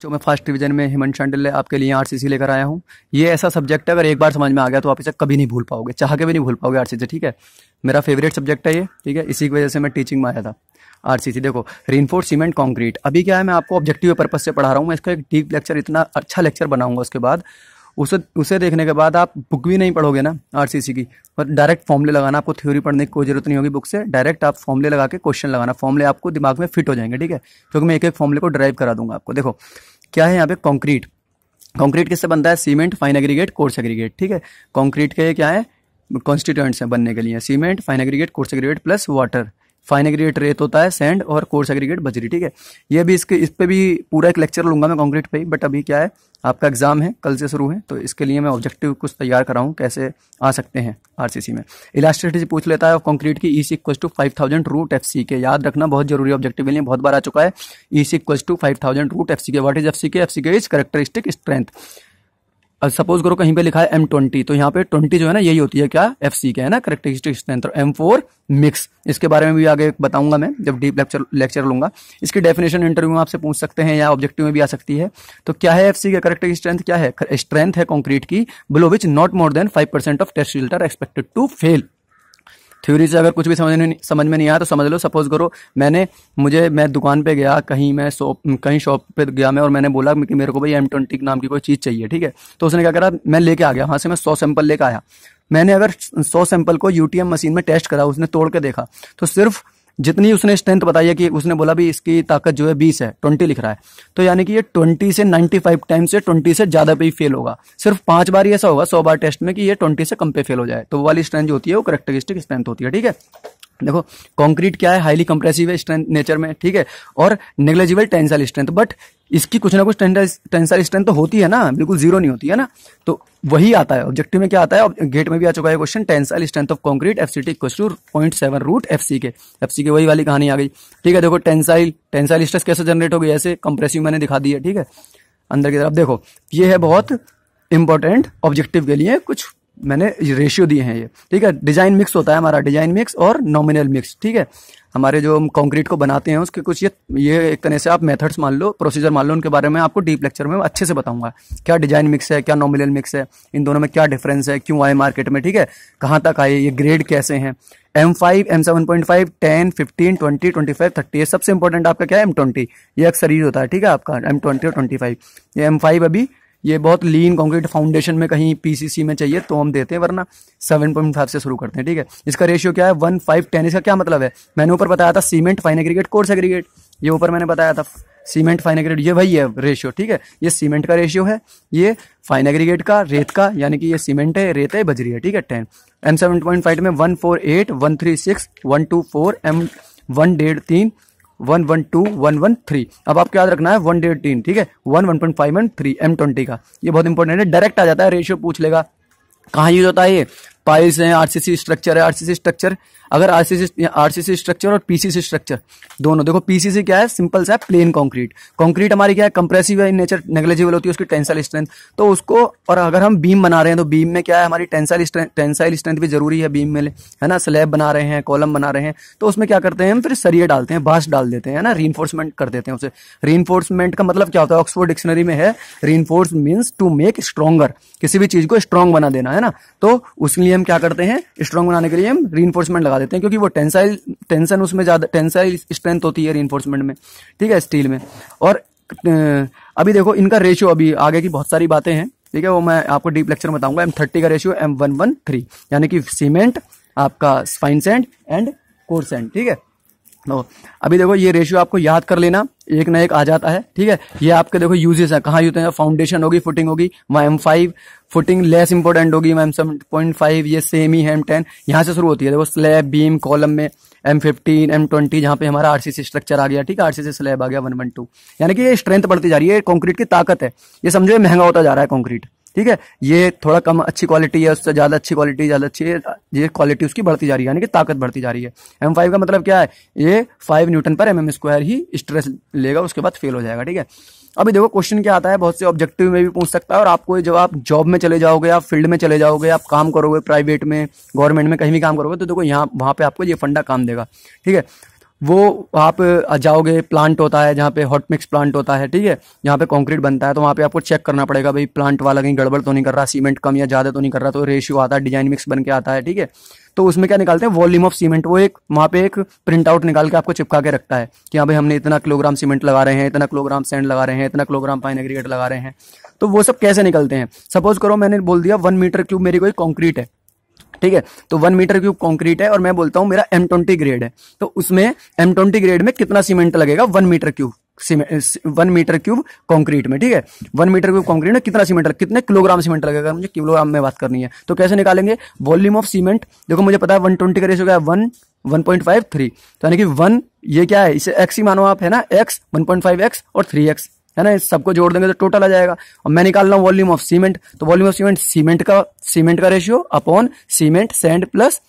जो मैं first division में हेमंत शांडिल्य आपके लिए आरसीसी लेकर आया हूँ। ये ऐसा सब्जेक्ट है, अगर एक बार समझ में आ गया तो आप इसे कभी नहीं भूल पाओगे, चाह के भी नहीं भूल पाओगे आरसीसी। ठीक है, मेरा फेवरेट सब्जेक्ट है ये। ठीक है, इसी की वजह से मैं टीचिंग में आया था। आरसीसी देखो, रीइंफोर्स्ड सीमेंट कंक्रीट। अभी क्या है, मैं आपको ऑब्जेक्टिव पर्पज से पढ़ा रहा हूँ। मैं इसका एक डीप लेक्चर, इतना अच्छा लेक्चर बनाऊंगा, उसके बाद उसे देखने के बाद आप बुक भी नहीं पढ़ोगे ना आरसीसी की, और डायरेक्ट फॉर्मूले लगाना। आपको थ्योरी पढ़ने की कोई जरूरत नहीं होगी बुक से, डायरेक्ट आप फॉर्मूले लगा के क्वेश्चन लगाना। फॉर्मूले आपको दिमाग में फिट हो जाएंगे। ठीक है, क्योंकि मैं एक एक फॉर्मूले को ड्राइव करा दूंगा आपको। देखो क्या है यहाँ पे, कंक्रीट। कंक्रीट किससे बनता है? Cement, fine aggregate, coarse aggregate. ठीक है, कंक्रीट के क्या है, कॉन्स्टिट्यूएंट्स हैं बनने के लिए, cement, fine aggregate, coarse aggregate plus water. Fine aggregate रेत होता है, सैंड, और कोर्स एग्रीगेट बजरी। ठीक है, ये भी इस पे भी पूरा एक लेक्चर लूंगा मैं कंक्रीट पे ही। बट अभी क्या है, आपका एग्जाम है, कल से शुरू है, तो इसके लिए मैं ऑब्जेक्टिव कुछ तैयार कर रहा हूँ, कैसे आ सकते हैं आरसीसी में। इलास्टिसिटी पूछ लेता है कंक्रीट की, E C equal to 5000 root F C K. याद रखना, बहुत जरूरी ऑब्जेक्टिव के लिए, बहुत बार आ चुका है। E C equal to 5000 root F C K. What is F C के? एफ सी के इज कैरेक्टरिस्टिक स्ट्रेंथ। सपोज करो कहीं पे लिखा है M20, तो यहाँ पे 20 जो है ना, यही होती है क्या, FC के है ना, कैरेक्टरिस्टिक स्ट्रेंथ। और M4 मिक्स, इसके बारे में भी आगे बताऊंगा मैं जब डीप लेक्चर लूंगा। इसकी डेफिनेशन इंटरव्यू में आपसे पूछ सकते हैं या ऑब्जेक्टिव में भी आ सकती है। तो क्या है FC का कैरेक्टरिस्टिक स्ट्रेंथ? क्या है? स्ट्रेंथ है कंक्रीट की below which not more than 5% of test result are expected to fail. Theory से अगर कुछ भी समझ में नहीं आया तो समझ लो। सपोज करो मैं दुकान पे गया, कहीं शॉप पे गया मैं, और मैंने बोला कि मेरे को भाई M20 नाम की कोई चीज़ चाहिए। ठीक है, तो उसने क्या करा, मैं लेके आ गया वहाँ से, मैं 100 सैंपल लेके आया। मैंने अगर 100 सैंपल को UTM मशीन में टेस्ट करा, उसने तोड़ के देखा, तो सिर्फ जितनी उसने स्ट्रेंथ बताई है कि उसने बोला भी इसकी ताकत जो है 20 है, 20 लिख रहा है, तो यानी कि ये 20 से 95 टाइम से 20 से ज्यादा पे ही फेल होगा। सिर्फ 5 बार ही ऐसा होगा 100 बार टेस्ट में कि ये 20 से कम पे फेल हो जाए। तो वो वाली स्ट्रेंथ जो होती है वो कैरेक्टरिस्टिक स्ट्रेंथ होती है। ठीक है, देखो कंक्रीट क्या है, हाईली कंप्रेसिव है स्ट्रेंथ नेचर में। ठीक है, और नेग्लेजिबल टेंसाइल स्ट्रेंथ, बट इसकी कुछ ना कुछ टेंसाइल स्ट्रेंथ तो होती है ना, बिल्कुल जीरो नहीं होती है ना। तो वही आता है ऑब्जेक्टिव में। क्या आता है, गेट में भी आ चुका है question, tensile strength of concrete FCT equal to 0.7 root FC के। FC के वही वाली कहानी आ गई। ठीक है, देखो टेंसाइल स्ट्रेस कैसे जनरेट होगी, ऐसे कंप्रेसिव मैंने दिखा दी है। ठीक है, अंदर की तरफ देखो, ये है बहुत इंपॉर्टेंट ऑब्जेक्टिव के लिए, कुछ मैंने रेशियो दिए हैं ये। ठीक है, डिजाइन मिक्स होता है हमारा, डिजाइन मिक्स और नॉमिनल मिक्स। ठीक है, हमारे जो हम कंक्रीट को बनाते हैं उसके कुछ ये एक तरह से आप मेथड्स मान लो, प्रोसीजर मान लो, उनके बारे में आपको डीप लेक्चर में अच्छे से बताऊंगा। क्या डिजाइन मिक्स है, क्या नॉमिनल मिक्स है, इन दोनों में क्या डिफरेंस है, क्यों आए मार्केट में। ठीक है, कहाँ तक आए, ये ग्रेड कैसे हैं, M5, M7.5, 10, 15, 20, 25, 30। ये सबसे इंपॉर्टेंट आपका क्या है, M20। ये अक्सर यूज होता है। ठीक है, आपका M20 और 25। ये M5 अभी ये बहुत लीन कंक्रीट फाउंडेशन में कहीं PCC में चाहिए तो हम देते हैं, वरना 7.5 से शुरू करते हैं। ठीक है, इसका रेशियो क्या है, 1:5:10। इसका क्या मतलब है, मैंने ऊपर बताया था cement, fine aggregate, coarse aggregate. ये ऊपर मैंने बताया था सीमेंट, फाइन एग्रीगेट, ये वही है रेशियो। ठीक है, ये सीमेंट का रेशियो है, ये फाइन एग्रीगेट का, रेत का, यानी कि ये सीमेंट है, रेत है, बजरी है। ठीक है, 10। M7.5 में 148, 136, 124, M1.3, 112, 113। अब आपको याद रखना है 1.3। ठीक है, 1, 1.5 एंड 3 M20 का। ये बहुत इंपॉर्टेंट है, डायरेक्ट आ जाता है, रेशियो पूछ लेगा। कहाँ यूज होता है ये, पाइल्स हैं, RCC स्ट्रक्चर है, RCC स्ट्रक्चर। अगर RCC स्ट्रक्चर और PCC स्ट्रक्चर दोनों, देखो PCC क्या है, सिंपल सा प्लेन कंक्रीट। कंक्रीट हमारी क्या है, कंप्रेसिव है इन नेचर, नेग्लेजिबल होती है उसकी टेंसाइल स्ट्रेंथ। तो उसको, और अगर हम बीम बना रहे हैं तो बीम में क्या है, हमारी टेंसाइल स्ट्रेंथ भी जरूरी है बीम में, है ना। स्लैब बना रहे हैं, कॉलम बना रहे हैं, तो उसमें क्या करते हैं हम, फिर सरिये डालते हैं, बांस डाल देते हैं, है ना, रीइंफोर्समेंट कर देते हैं उसे। रीइंफोर्समेंट का मतलब क्या होता है, ऑक्सफोर्ड डिक्शनरी में है, reinforce means to make stronger, किसी भी चीज को स्ट्रॉन्ग बना देना, है ना। तो उसके लिए हम क्या करते हैं, स्ट्रॉन्ग बनाने के लिए हम रीइंफोर्समेंट लगा देते हैं, क्योंकि वो टेंशन उसमें ज्यादा, टेंसाइल स्ट्रेंथ होती है रीइंफोर्समेंट में। ठीक है, स्टील में। और अभी देखो इनका रेशियो, अभी आगे की बहुत सारी बातें हैं। ठीक है, वो मैं आपको डीप लेक्चर में बताऊंगा। M30 का रेशियो M113, यानी कि सीमेंट, आपका fine sand and coarse sand. ठीक है, तो अभी देखो ये रेशियो आपको याद कर लेना, एक ना एक आ जाता है। ठीक है, ये आपके देखो यूजेस है, कहाँ यूज है, फाउंडेशन होगी, फुटिंग होगी, वहाँ M5, फुटिंग लेस इंपॉर्टेंट होगी, वहाँ M7.5, ये सेम ही है, M10 यहाँ से शुरू होती है। देखो स्लैब, बीम, कॉलम में M15, M20, जहाँ पे हमारा RCC स्ट्रक्चर आ गया। ठीक है, RCC स्लैब आ गया 112, यानी कि ये स्ट्रेंथ बढ़ती जा रही है, कंक्रीट की ताकत है। ये समझो ये महंगा होता जा रहा है कंक्रीट। ठीक है, ये थोड़ा कम अच्छी क्वालिटी है, उससे ज्यादा अच्छी क्वालिटी, ज्यादा अच्छी है, ये क्वालिटी उसकी बढ़ती जा रही है, यानी कि ताकत बढ़ती जा रही है। M5 का मतलब क्या है, ये 5 न्यूटन पर mm² ही स्ट्रेस लेगा, उसके बाद फेल हो जाएगा। ठीक है, अभी देखो क्वेश्चन क्या आता है, बहुत से ऑब्जेक्टिव में भी पूछ सकता है, और आपको जब आप जॉब में चले जाओगे, आप फील्ड में चले जाओगे, आप काम करोगे, प्राइवेट में, गवर्नमेंट में, कहीं भी काम करोगे, तो देखो यहाँ वहां पे आपको ये फंडा काम देगा। ठीक है, वो आप जाओगे, प्लांट होता है जहाँ पे हॉट मिक्स प्लांट होता है, ठीक है, जहाँ पे कंक्रीट बनता है, तो वहाँ पे आपको चेक करना पड़ेगा भाई प्लांट वाला कहीं गड़बड़ तो नहीं कर रहा, सीमेंट कम या ज़्यादा तो नहीं कर रहा, तो रेशियो आता है, डिजाइन मिक्स बन के आता है, ठीक है। तो उसमें क्या निकालते हैं, वॉल्यूम ऑफ सीमेंट, वो एक वहाँ पे एक प्रिंट आउट निकाल के आपको चिपका के रखता है कि हाँ भाई हमने इतना किलोग्राम सीमेंट लगा रहे हैं, इतना किलोग्राम सैंड लगा रहे हैं, इतना किलोग्राम फाइन एग्रीगेट लगा रहे हैं। तो वो सब कैसे निकलते हैं, सपोज करो मैंने बोल दिया 1 मीटर क्यूब मेरी कोई कॉन्क्रीट है, ठीक है, तो 1 मीटर क्यूब कंक्रीट है और मैं बोलता हूं मेरा M20 ग्रेड है, तो उसमें M20 ग्रेड में कितना सीमेंट लगेगा 1 metre cube 1 metre cube concrete में, ठीक है, 1 मीटर क्यूब कंक्रीट में कितना सीमेंट कितने किलोग्राम सीमेंट लगेगा, मुझे किलोग्राम में बात करनी है। तो कैसे निकालेंगे, वॉल्यूम ऑफ सीमेंट, देखो मुझे पता है 120 का रेशियो क्या है 1.53, तो यानी कि 1 ये क्या है, इसे x ही मानो आप, है ना, x 1.5x और 3x, है ना, इस सबको जोड़ देंगे तो टोटल आ जाएगा। और मैं निकाल रहा हूँ वॉल्यूम ऑफ सीमेंट, तो वॉल्यूम ऑफ सीमेंट का ratio upon cement sand plus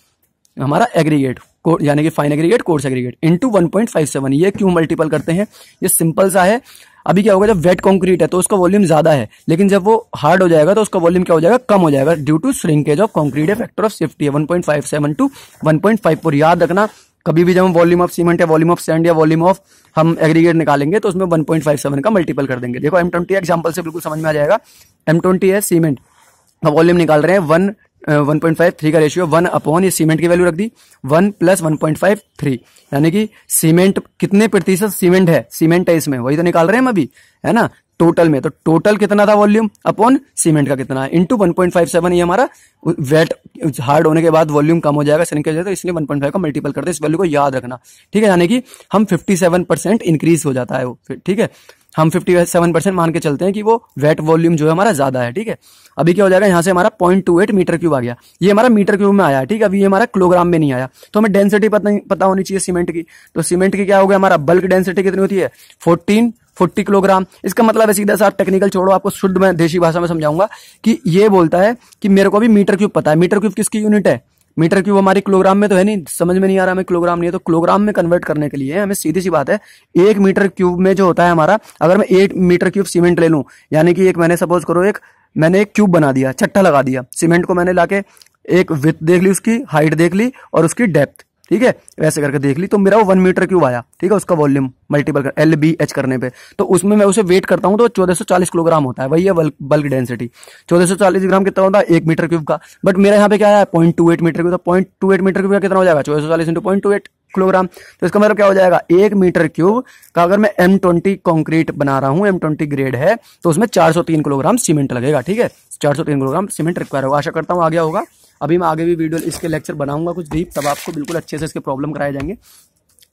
हमारा एग्रीगेट यानी कि fine aggregate coarse aggregate into 1.57। ये क्यों मल्टीपल करते हैं, ये सिंपल सा है। अभी क्या होगा, जब वेट कंक्रीट है तो उसका वॉल्यूम ज्यादा है, लेकिन जब वो हार्ड हो जाएगा तो उसका वॉल्यूम क्या हो जाएगा, कम हो जाएगा, due to shrinkage of concrete है, फैक्टर ऑफ सेफ्टी है 1.57 टू 1.54। याद रखना, कभी भी जब हम वॉल्यूम ऑफ सीमेंट या वॉल्यूम ऑफ सैंड या वॉल्यूम ऑफ हम एग्रीगेट निकालेंगे तो उसमें 1.57 का मल्टीपल कर देंगे। देखो M20 एग्जांपल से बिल्कुल समझ में आ जाएगा। M20 है सीमेंट, वॉल्यूम निकाल रहे हैं 1.53 का रेशियो, 1 अपॉन ये सीमेंट की वैल्यू रख दी 1 प्लस 1.53, यानी कि सीमेंट कितने प्रतिशत सीमेंट है इसमें, वही तो निकाल रहे हैं हम अभी, है ना, टोटल में। तो टोटल कितना था वॉल्यूम अपॉन सीमेंट का कितना है इंटू 1.57, ये हमारा वेट हार्ड होने के बाद वॉल्यूम कम हो जाएगा, श्रिंकेज है, तो इसलिए 1.5 का मल्टीपल करते हैं, इस वैल्यू को याद रखना, ठीक है, यानी कि हम 57% इंक्रीज हो जाता है वो, ठीक है, हम 57% मान के चलते हैं कि वो वेट वॉल्यूम जो है हमारा ज्यादा है, ठीक है। अभी क्या हो जाएगा, यहाँ से हमारा 0.28 मीटर क्यूब आ गया, ये हमारा मीटर क्यूब में आया है, ठीक है, अभी ये हमारा किलोग्राम में नहीं आया, तो हमें डेंसिटी पता होनी चाहिए सीमेंट की। तो सीमेंट की क्या हो गया, हमारा बल्क डेंसिटी कितनी होती है 40 किलोग्राम। इसका मतलब है सीधा सा, टेक्निकल छोड़ो, आपको शुद्ध मैं देशी भाषा में समझाऊंगा कि ये बोलता है कि मेरे को अभी मीटर क्यूब पता है, मीटर क्यूब किसकी यूनिट है, मीटर क्यूब हमारी किलोग्राम में तो है नहीं, समझ में नहीं आ रहा हमें किलोग्राम नहीं है, तो किलोग्राम में कन्वर्ट करने के लिए हमें सीधी सी बात है 1 मीटर क्यूब में जो होता है हमारा, अगर मैं 1 मीटर क्यूब सीमेंट ले लूं, यानी कि एक मैंने सपोज करो मैंने एक क्यूब बना दिया, चट्टा लगा दिया सीमेंट को, मैंने लाके एक विड्थ देख ली, उसकी हाइट देख ली और उसकी डेप्थ, ठीक है, वैसे करके देख ली, तो मेरा वो 1 मीटर क्यूब आया, ठीक है, उसका वॉल्यूम मल्टीपल कर LBH करने पे, तो उसमें मैं उसे वेट करता हूं तो 1440 किलोग्राम होता है, वही है बल्क डेंसिटी। 1440 ग्राम कितना होता है 1 मीटर क्यूब का, बट मेरा यहाँ पे क्या है 0.28 मीटर क्यूब, तो 0.28 मीटर क्यूब का कितना हो जाएगा 1440 इंटू 0.28 किलोग्राम। तो इसका मतलब क्या हो जाएगा, 1 मीटर क्यूब का अगर मैं M20 कंक्रीट बना रहा हूं, M20 ग्रेड है, तो उसमें 403 किलोग्राम सीमेंट लगेगा, ठीक है, 403 किलोग्राम सीमेंट रिक्वायर होगा। आशा करता हूं आ गया होगा। अभी मैं आगे भी वीडियो इसके लेक्चर बनाऊंगा कुछ डीप, तब आपको बिल्कुल अच्छे से इसके प्रॉब्लम कराए जाएंगे।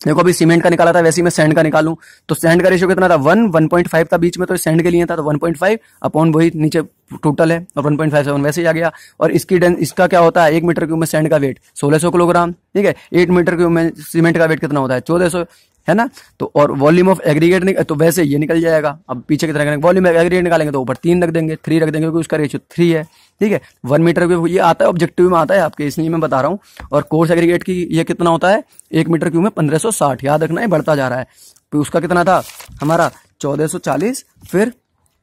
देखो अभी सीमेंट का निकाला था, वैसे ही मैं सैंड का निकालूं तो सैंड का रेशियो कितना था 1.5 था बीच में, तो सैंड के लिए था, तो 1.5 अपॉन वही नीचे टोटल है और 1.57 वैसे ही आ गया। और इसका क्या होता है 1 मीटर क्यूब में सैंड का वेट 1600 किलोग्राम, ठीक है, 1 मीटर क्यूब में सीमेंट का वेट कितना होता है 1400, है ना। तो और वॉल्यूम ऑफ एग्रीगेट तो वैसे ये निकल जाएगा। अब पीछे की तरह वॉल्यूम ऑफ एग्रीगेट निकालेंगे तो ऊपर 3 रख देंगे, 3 रख देंगे क्योंकि उसका रेशियो 3 है, ठीक है। 1 मीटर क्यूब ये आता है ऑब्जेक्टिव में आता है आपके, इसलिए मैं बता रहा हूँ। और कोर्स एग्रीगेट की ये कितना होता है 1 मीटर क्यूब में 1560, याद रखना है, बढ़ता जा रहा है। तो उसका कितना था हमारा 1440, फिर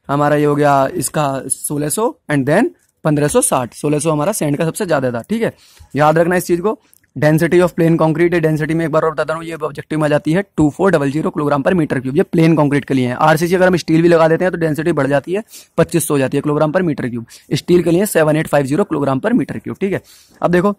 हमारा ये हो गया इसका 1600 एंड देन 1560। 1600 हमारा सैंड का सबसे ज्यादा था, ठीक है, याद रखना इस चीज को। डेंसिटी ऑफ प्लेन कंक्रीट है, डेंसिटी में एक बार और बताता हूँ, ये ऑब्जेक्टिव में आ जाती है 2400 किलोग्राम पर मीटर क्यूब, ये प्लेन कंक्रीट के लिए है। आरसीसी अगर हम स्टील भी लगा देते हैं तो डेंसिटी बढ़ जाती है 2500 हो जाती है किलोग्राम पर मीटर क्यूब, स्टील के लिए 7850 किलोग्राम पर मीटर क्यूब, ठीक है। अब देखो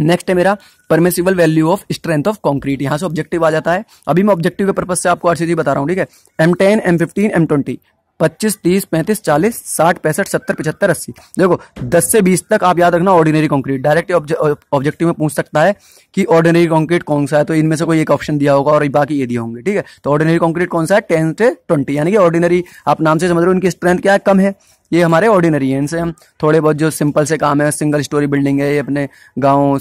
नेक्स्ट है मेरा permissible value of strength of concrete, यहां से ऑब्जेक्टिव आ जाता है। अभी मैं ऑब्जेक्टिव के पर्पज से आपको आरसीसी बता रहा हूँ, ठीक है। M10, M15, M20 25, 30, 35, 40, 60, 65, 70, 75, 80। देखो 10 से 20 तक आप याद रखना ऑर्डिनरी कंक्रीट। डायरेक्ट ऑब्जेक्टिव में पूछ सकता है कि ऑर्डिनरी कंक्रीट कौन सा है, तो इनमें से कोई एक ऑप्शन दिया होगा और बाकी ये दिए होंगे, ठीक है। तो ऑर्डिनरी कंक्रीट कौन सा है 10 से 20, यानी कि ऑर्डिनरी आप नाम से समझ रहे हो, इनकी स्ट्रेंथ क्या है, कम है, ये हमारे ऑर्डिनरी है। इनसे हम थोड़े बहुत जो सिंपल से काम है, सिंगल स्टोरी बिल्डिंग है, ये अपने गांव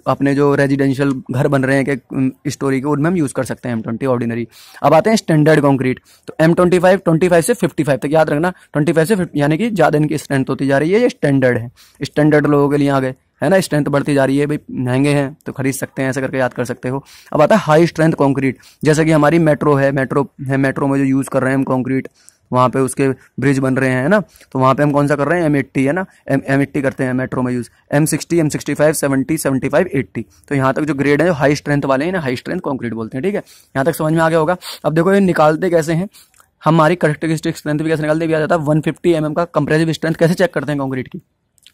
अपने जो रेजिडेंशियल घर बन रहे हैं कि स्टोरी के, उनमें हम यूज कर सकते हैं M20 ऑर्डिनरी। अब आते हैं स्टैंडर्ड कंक्रीट, तो M25 25 से 55 तक याद रखना, 25 से 50 यानी कि ज्यादा इनकी स्ट्रेंथ होती जा रही है, ये स्टैंडर्ड है। स्टैंडर्ड लोगों के लिए आ गए, है ना, स्ट्रेंथ बढ़ती जा रही है, भाई महंगे हैं तो खरीद सकते हैं, ऐसे करके याद कर सकते हो। अब आता है हाई स्ट्रेंथ कंक्रीट, जैसे कि हमारी मेट्रो में जो यूज कर रहे हैं हम कंक्रीट, वहाँ पे उसके ब्रिज बन रहे हैं ना, तो वहाँ पे हम कौन सा कर रहे हैं, M80 है ना, M80 करते हैं मेट्रो में यूज़, M60, M65, 70, 75, 80। तो यहाँ तक जो ग्रेड है जो हाई स्ट्रेंथ वाले हैं ना, हाई स्ट्रेंथ कंक्रीट बोलते हैं, ठीक है। यहाँ तक समझ में आ गया होगा। अब देखो ये निकालते कैसे हैं, हमारी करेक्टरिस्टिक स्ट्रेंथ भी कैसे निकालते भी आ जाता है। 150 mm का कंप्रेसिव स्ट्रेंथ कैसे चेक करते हैं कंक्रीट की,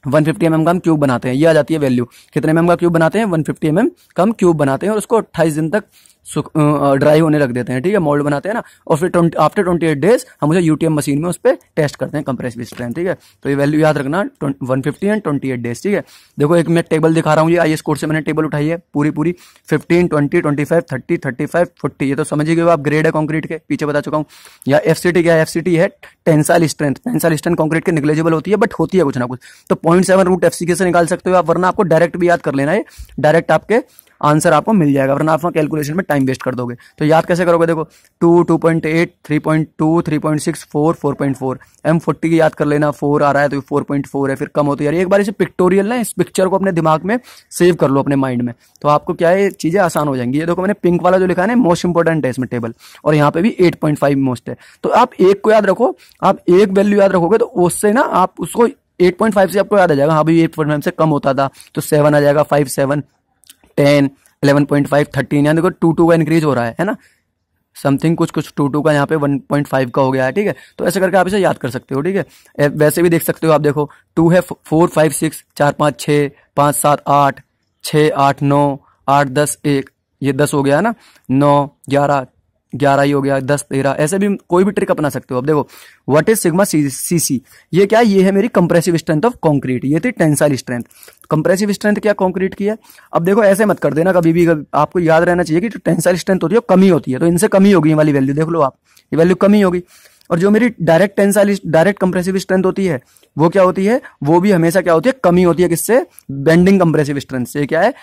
150 mm का हम क्यूब बनाते हैं, ये आ जाती है वैल्यू। कितने mm का क्यूब बनाते हैं, 150 mm का हम क्यूब बनाते हैं और उसको 28 दिन तक ड्राई होने रख देते हैं, ठीक है, मोल्ड बनाते हैं ना, और फिर आफ्टर 28 डेज हम उसे यूटीएम मशीन में उस पर टेस्ट करते हैं कंप्रेसिव स्ट्रेंथ, ठीक है। तो ये वैल्यू याद रखना 150 एंड 28 डेज, ठीक है। देखो एक मैं टेबल दिखा रहा हूँ, ये आईएएस कोर्स से मैंने टेबल उठाई है पूरी 15, 20, 25, 30, 35, 40। ये तो समझ ही गए आप, ग्रेड है कंक्रीट के, पीछे बता चुका हूँ। या एफसीटी क्या है, एफसीटी है tensile strength. Tensile strength concrete के निग्लेजिबल होती है, बट होती है कुछ ना कुछ। तो 0.7 रूट एफसीके से निकाल सकते हो आप, वरना आपको डायरेक्ट भी याद कर लेना है, डायरेक्ट आपके आंसर आपको मिल जाएगा, वरना आप कैलकुलेशन में टाइम वेस्ट कर दोगे। तो याद कैसे करोगे, देखो 2, 2.8, 3.2, 3.6, 4, 4.4, M40 की याद कर लेना, 4 आ रहा है तो 4.4 है, फिर कम होती है। एक बार इसे पिक्टोरियल ना, इस पिक्चर को अपने दिमाग में सेव कर लो अपने माइंड में, तो आपको क्या है चीजें आसान हो जाएंगी। ये देखो मैंने पिंक वाला जो लिखा है ना, मोस्ट इंपोर्टेंट है इसमें टेबल, और यहाँ पे भी 8.5 मोस्ट है। तो आप एक को याद रखो, आप एक वैल्यू याद रखोगे तो उससे ना आप उसको 8.5 से आपको याद आ जाएगा, हाँ भाई 8.5 से कम होता था तो 7 आ जाएगा, 5, 7, 10, 11.5, 13। यहाँ देखो 2 का इंक्रीज हो रहा है ना, समथिंग कुछ 2 का यहाँ पे 1.5 का हो गया है, ठीक है। तो ऐसे करके आप इसे याद कर सकते हो, ठीक है। वैसे भी देख सकते हो आप, देखो 2 है, 4, 5, 6, 4, 5, 6, 5, 7, 8, 6, 8, 9, 8, 10, 1, ये 10 हो गया है ना, 9, 11, 11 ही हो गया, 10, 13। ऐसे भी कोई भी ट्रिक अपना सकते हो। अब देखो व्हाट इज सिग्मा सीसी, ये क्या है, ये है मेरी कंप्रेसिव स्ट्रेंथ ऑफ कंक्रीट, ये थी टेंसाइल स्ट्रेंथ। कंप्रेसिव स्ट्रेंथ क्या कंक्रीट की है। अब देखो ऐसे मत कर देना कभी भी, आपको याद रहना चाहिए कि टेंसाइल स्ट्रेंथ होती है कमी होती है, तो इनसे कमी होगी, ये वाली वैल्यू देख लो आप, ये वैल्यू कमी होगी। और जो मेरी डायरेक्ट कंप्रेसिव स्ट्रेंथ होती है वो क्या होती है, वो भी हमेशा क्या होती है, कमी होती है। किससे, बेंडिंग कंप्रेसिव स्ट्रेंथ से। क्या है,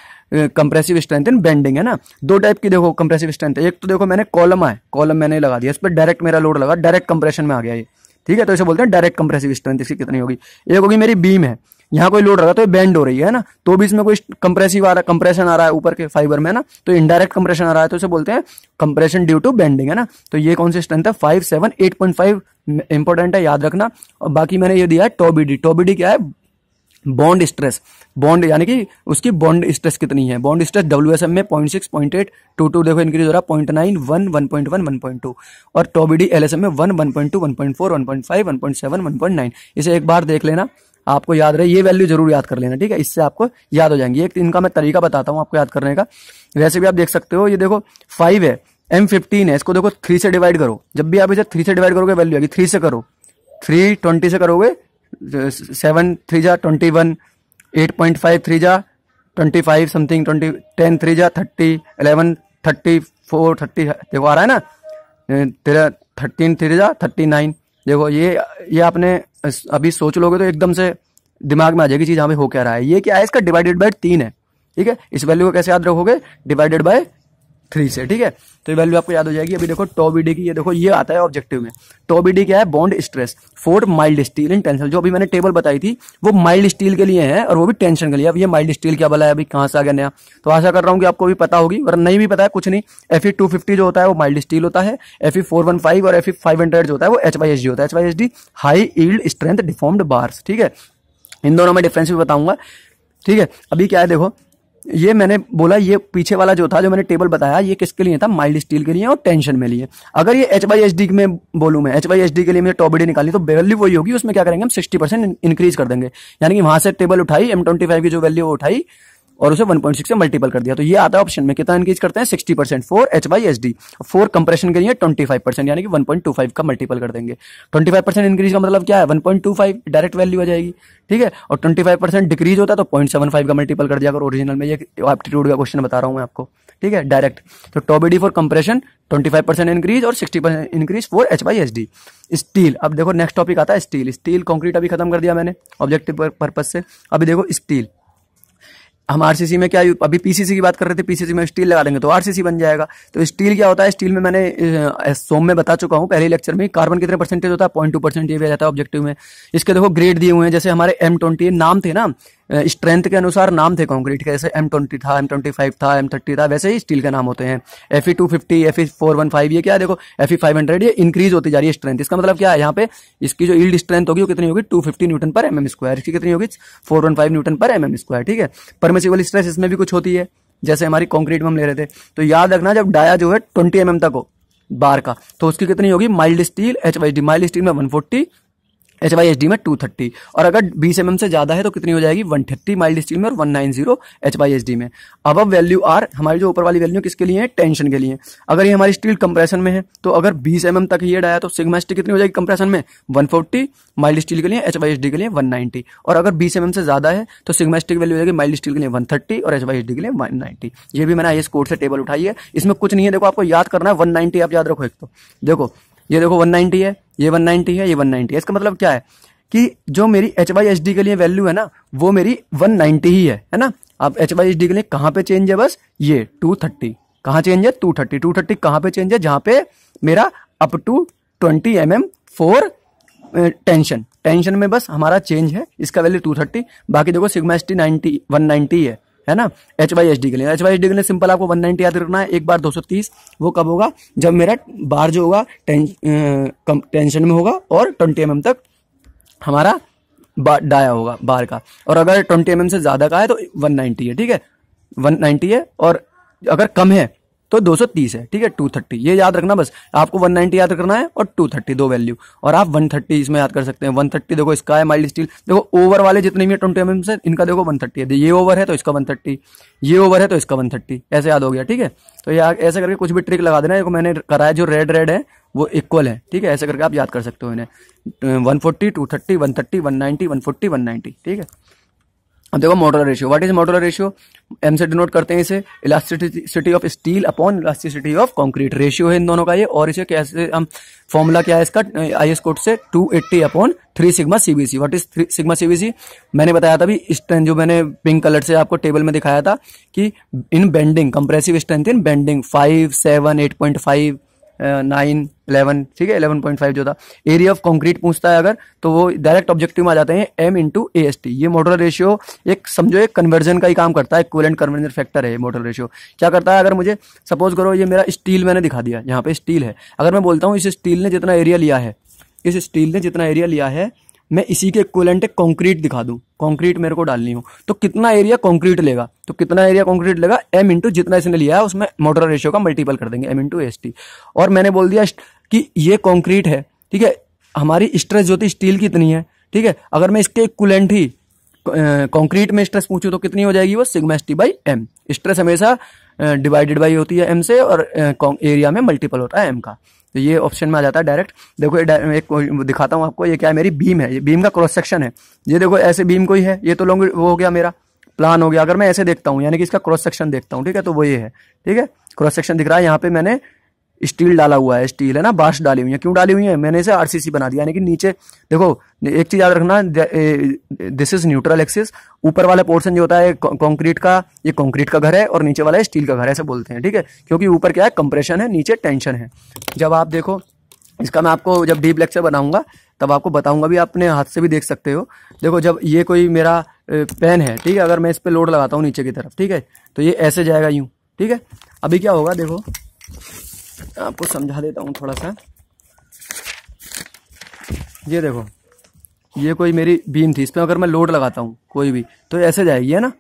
कंप्रेसिव स्ट्रेंथ इन बेंडिंग, है ना। दो टाइप की देखो कंप्रेसिव स्ट्रेंथ है, एक तो देखो मैंने कॉलम है, कॉलम मैंने लगा दिया, इस पर डायरेक्ट मेरा लोड लगा, डायरेक्ट कंप्रेशन में आ गया ये, ठीक है। तो इसे बोलते हैं डायरेक्ट कंप्रेसिव स्ट्रेंथ। इसकी कितनी होगी, एक होगी मेरी बीम है, यहाँ कोई लोड रहा तो ये बेंड हो रही है ना, तो भी इसमें कोई कंप्रेसिव आ रहा है, कंप्रेशन आ रहा है ऊपर के फाइबर में ना, तो इनडायरेक्ट कंप्रेशन आ रहा है, तो इसे बोलते हैं कंप्रेशन ड्यू टू बेंडिंग, है ना। तो ये कौन सी स्ट्रेंथ है, 5, 7, 8.5 इंपॉर्टेंट है, याद रखना। और बाकी मैंने ये दिया है टोबीडी। टोबीडी क्या है, बॉन्ड स्ट्रेस, बॉन्ड यानी कि उसकी बॉन्ड स्ट्रेस कितनी है, बॉन्ड स्ट्रेस WSM में 0.6, 0.8, 2 देखो इंक्रीज हो रहा है, 0.9, 1, 1.1, 1.2, और टोबीडी LSM में 1, 1.2, 1.4, 1.5, 1.7, 1.9। इसे एक बार देख लेना, आपको याद रहे, ये वैल्यू जरूर याद कर लेना, ठीक है, इससे आपको याद हो जाएंगी। एक इनका मैं तरीका बताता हूँ आपको याद करने का। वैसे भी आप देख सकते हो, ये देखो 5 है, M15 है, इसको देखो 3 से डिवाइड करो, जब भी आप इसे 3 से डिवाइड करोगे वैल्यू आएगी, 3 से करो, 3, 20 से करोगे 7, 3 जा 21, 8.5, 3 जा 25 समथिंग, 10, 3 जा 30, 11, 34, 30, देखो आ रहा है ना, तेरा 13, 3 जा 39। देखो ये आपने अभी सोच लोगे तो एकदम से दिमाग में आ जाएगी चीज, हमें हो क्या रहा है। ये क्या है, इसका डिवाइडेड बाय 3 है, ठीक है। इस वैल्यू को कैसे याद रखोगे, डिवाइडेड बाय 3 से, ठीक है। तो ये वैल्यू आपको याद हो जाएगी। अभी देखो टोबीडी की, ये देखो ये आता है ऑब्जेक्टिव में। टोबीडी क्या है, bond stress for mild steel in tension. जो अभी मैंने टेबल बताई थी वो माइल्ड स्टील के लिए है, और वो भी टेंशन के लिए। अब ये माइल्ड स्टील क्या बोला है, अभी कहां से आ गया नया, तो आशा कर रहा हूं कि आपको भी पता होगी, वरना नहीं भी पता है कुछ नहीं। Fe 250 जो होता है वो माइल्ड स्टील होता है, Fe 415 और Fe 500 जो होता है वो HYSD होता है। HYSD high yield strength deformed bars, ठीक है। इन दोनों में डिफरेंस भी बताऊंगा, ठीक है। अभी क्या है देखो, ये मैंने बोला, ये पीछे वाला जो था, जो मैंने टेबल बताया, ये किसके लिए था, माइल्ड स्टील के लिए और टेंशन में लिए। अगर ये HYSD में बोलूं मैं, HYSD के लिए मुझे टोबीडी निकाली, तो वैल्यू वही होगी, उसमें क्या करेंगे हम 60% इंक्रीज कर देंगे। यानी कि वहां से टेबल उठाई, M25 की जो वैल्यू उठाई और उसे 1.6 से मल्टीपल कर दिया, तो ये आता है ऑप्शन में। कितना इंक्रीज करते हैं, 60% फॉर HYSD। फॉर कंप्रेशन के लिए 25%, यानी कि 1.25 का मल्टीपल कर देंगे। 25% इंक्रीज का मतलब क्या है, 1.25 डायरेक्ट वैल्यू आ जाएगी, ठीक है। और 25% डिक्रीज होता है तो 0.75 का मल्टीपल कर दिया अगर ओरिजिनल में। ये एप्टीट्यूड का क्वेश्चन बता रहा हूं मैं आपको, ठीक है, डायरेक्ट। तो टोबीडी फॉर कंप्रेशन 25% इंक्रीज और 60% इंक्रीज फॉर HYSD। स्टील, अब देखो नेक्स्ट टॉपिक आता है स्टील। स्टील कंक्रीट अभी खत्म कर दिया मैंने ऑब्जेक्टिव पर्पज से। अभी देखो स्टील, हम आरसीसी में क्या, अभी पीसीसी की बात कर रहे थे, पीसीसी में स्टील लगा देंगे तो आरसीसी बन जाएगा। तो स्टील क्या होता है, स्टील में मैंने सोम में बता चुका हूं पहले लेक्चर में, कार्बन कितने परसेंटेज होता है, 0.2% ये भी आ जाता है ऑब्जेक्टिव में। इसके देखो ग्रेड दिए हुए हैं, जैसे हमारे M20 नाम थे ना, स्ट्रेंथ के अनुसार नाम थे कंक्रीट के, जैसे M20 था, M25 था, M30 था, वैसे ही स्टील के नाम होते हैं। Fe250, Fe415, ये क्या है देखो, Fe500, ये इंक्रीज होती जा रही है स्ट्रेंथ। इसका मतलब क्या है, यहाँ पे इसकी जो यील्ड स्ट्रेंथ होगी वो कितनी होगी, 250 न्यूटन पर mm स्क्वायर, इसकी कितनी होगी 415 न्यूटन पर mm स्क्वायर, ठीक है। परमिसिबल स्ट्रेस इसमें भी कुछ होती है, जैसे हमारी कंक्रीट में हम ले रहे थे। तो याद रखना, जब डाया जो है 20 mm तक हो बार का, तो उसकी कितनी होगी, mild steel HYSD, mild steel में 140, HYSD में 230, और अगर 20 mm से ज्यादा है तो कितनी हो जाएगी, 130 माइल्ड स्टील में और 190 HYSD में। अब वैल्यू आर, हमारी जो ऊपर वाली वैल्यू किसके लिए है, टेंशन के लिए। अगर ये हमारी स्टील कंप्रेशन में है तो अगर 20 mm तक ये डाया तो सिग्मा स्टी कितनी हो जाएगी कंप्रेशन में, 140, माइल्ड स्टील के लिए, HYSD के लिए 190, और अगर 20 mm से ज्यादा है तो सिग्मा स्टी की वैल्यू हो जाएगी माइल्ड स्टील के लिए 130 और HYSD के लिए 190। ये भी मैंने IS कोड से टेबल उठाई है, इसमें कुछ नहीं है, देखो आपको याद करना है 190, आप याद रखो। एक तो देखो, ये देखो 190 है, ये 190 है, ये 190 है। इसका मतलब क्या है कि जो मेरी HYSD के लिए वैल्यू है ना, वो मेरी 190 ही है ना। अब HYSD के लिए कहाँ पे चेंज है, बस ये 230, कहाँ चेंज है, 230 कहाँ पे चेंज है, जहाँ पे मेरा up to 20 mm for tension में बस हमारा चेंज है, इसका वैल्यू 230। बाकी देखो सिग्मा ST 190 है ना। HYSD के लिए सिंपल आपको 190 याद रखना है, एक बार 230, वो कब होगा, जब मेरा बार जो होगा टेंशन में होगा और 20 mm तक हमारा डाया होगा बार का, और अगर 20 mm से ज्यादा का है तो 190 है, ठीक है, 190 है, और अगर कम है तो 230 है, ठीक है, 230, ये याद रखना बस। आपको 190 याद करना है और 230 दो वैल्यू, और आप 130 इसमें याद कर सकते हैं। 130 देखो इसका है माइल्ड स्टील, देखो ओवर वाले जितने भी 20 mm से, इनका देखो 130 है, ये ओवर है तो इसका 130, ये ओवर है तो इसका 130, ऐसे याद हो गया, ठीक है। तो ये ऐसे करके कुछ भी ट्रिक लगा देना, देखो मैंने कराया, जो रेड है वो इक्वल है, ठीक है, ऐसे करके आप याद कर सकते हो इन्हें, 140, 230, 130, 190, 140, 190, ठीक है। अब देखो modular ratio, what is modular ratio, M से डिनोट करते हैं इसे, elasticity of steel upon elasticity of concrete, ratio है इन दोनों का ये, और इसे कैसे हम, फॉर्मूला क्या है इसका, IS कोड से 280 upon 3 sigma CBC। What is 3 sigma CBC, मैंने बताया था भी, स्ट्रेंथ जो मैंने पिंक कलर से आपको टेबल में दिखाया था कि in bending, compressive strength in bending 5, 7, 8.5, 9, 11, ठीक है, 11.5 जो था। एरिया ऑफ कंक्रीट पूछता है अगर, तो वो डायरेक्ट ऑब्जेक्टिव में आ जाते हैं M/AST। ये मॉडुलर रेशियो एक समझो एक कन्वर्जन का ही काम करता है, इक्विवेलेंट कन्वर्जन फैक्टर है ये मॉडुलर रेशियो। क्या करता है, अगर मुझे सपोज करो ये मेरा स्टील मैंने दिखा दिया, यहाँ पे स्टील है, अगर मैं बोलता हूँ इस स्टील ने जितना एरिया लिया है, इस स्टील ने जितना एरिया लिया है, मैं इसी के इक्विवेलेंट एक कंक्रीट दिखा दूं, कंक्रीट मेरे को डालनी हो, तो कितना एरिया कंक्रीट लेगा, तो कितना एरिया कंक्रीट लेगा, M इंटू जितना इसने लिया है उसमें मॉडुलर रेशियो का मल्टीपल कर देंगे, M/AST। और मैंने बोल दिया कि ये कंक्रीट है, ठीक है, हमारी स्ट्रेस जो थी स्टील की इतनी है, ठीक है, अगर मैं इसके इक्विवेलेंट ही कंक्रीट में स्ट्रेस पूछूं तो कितनी हो जाएगी, वो sigma ST by M। Stress हमेशा डिवाइडेड बाई होती है M से, और एरिया में मल्टीपल होता है M का, तो ये ऑप्शन में आ जाता है डायरेक्ट। देखो एक दिखाता हूँ आपको, ये क्या है, मेरी बीम है, ये बीम का क्रॉस सेक्शन है, ये देखो ऐसे बीम कोई है, ये तो लॉन्ग वो हो गया मेरा प्लान हो गया। अगर मैं ऐसे देखता हूँ, यानी कि इसका क्रॉस सेक्शन देखता हूँ, ठीक है, तो वो ये है, ठीक है, क्रॉस सेक्शन दिख रहा है, यहाँ पे मैंने स्टील डाला हुआ है, स्टील है ना, बार्स डाली हुई है, क्यों डाली हुई है, मैंने इसे RCC बना दिया, यानी कि नीचे देखो एक चीज याद रखना, दिस इज न्यूट्रल एक्सिस, ऊपर वाला पोर्शन जो होता है कंक्रीट का, ये कंक्रीट का घर है, और नीचे वाला है स्टील का घर, ऐसे बोलते हैं, ठीक है, क्योंकि ऊपर क्या है कंप्रेशन है, नीचे टेंशन है। जब आप देखो इसका, मैं आपको जब डीप लेक्चर बनाऊंगा तब आपको बताऊंगा भी, अपने हाथ से भी देख सकते हो। देखो जब ये कोई मेरा पेन है, ठीक है, अगर मैं इस पे लोड लगाता हूँ नीचे की तरफ, ठीक है, तो ये ऐसे जाएगा यूं, ठीक है। अभी क्या होगा, देखो आपको समझा देता हूँ थोड़ा सा, ये देखो, ये कोई मेरी बीम थी, इस पर अगर मैं लोड लगाता हूँ कोई भी, तो ऐसे जाएगी, है ना,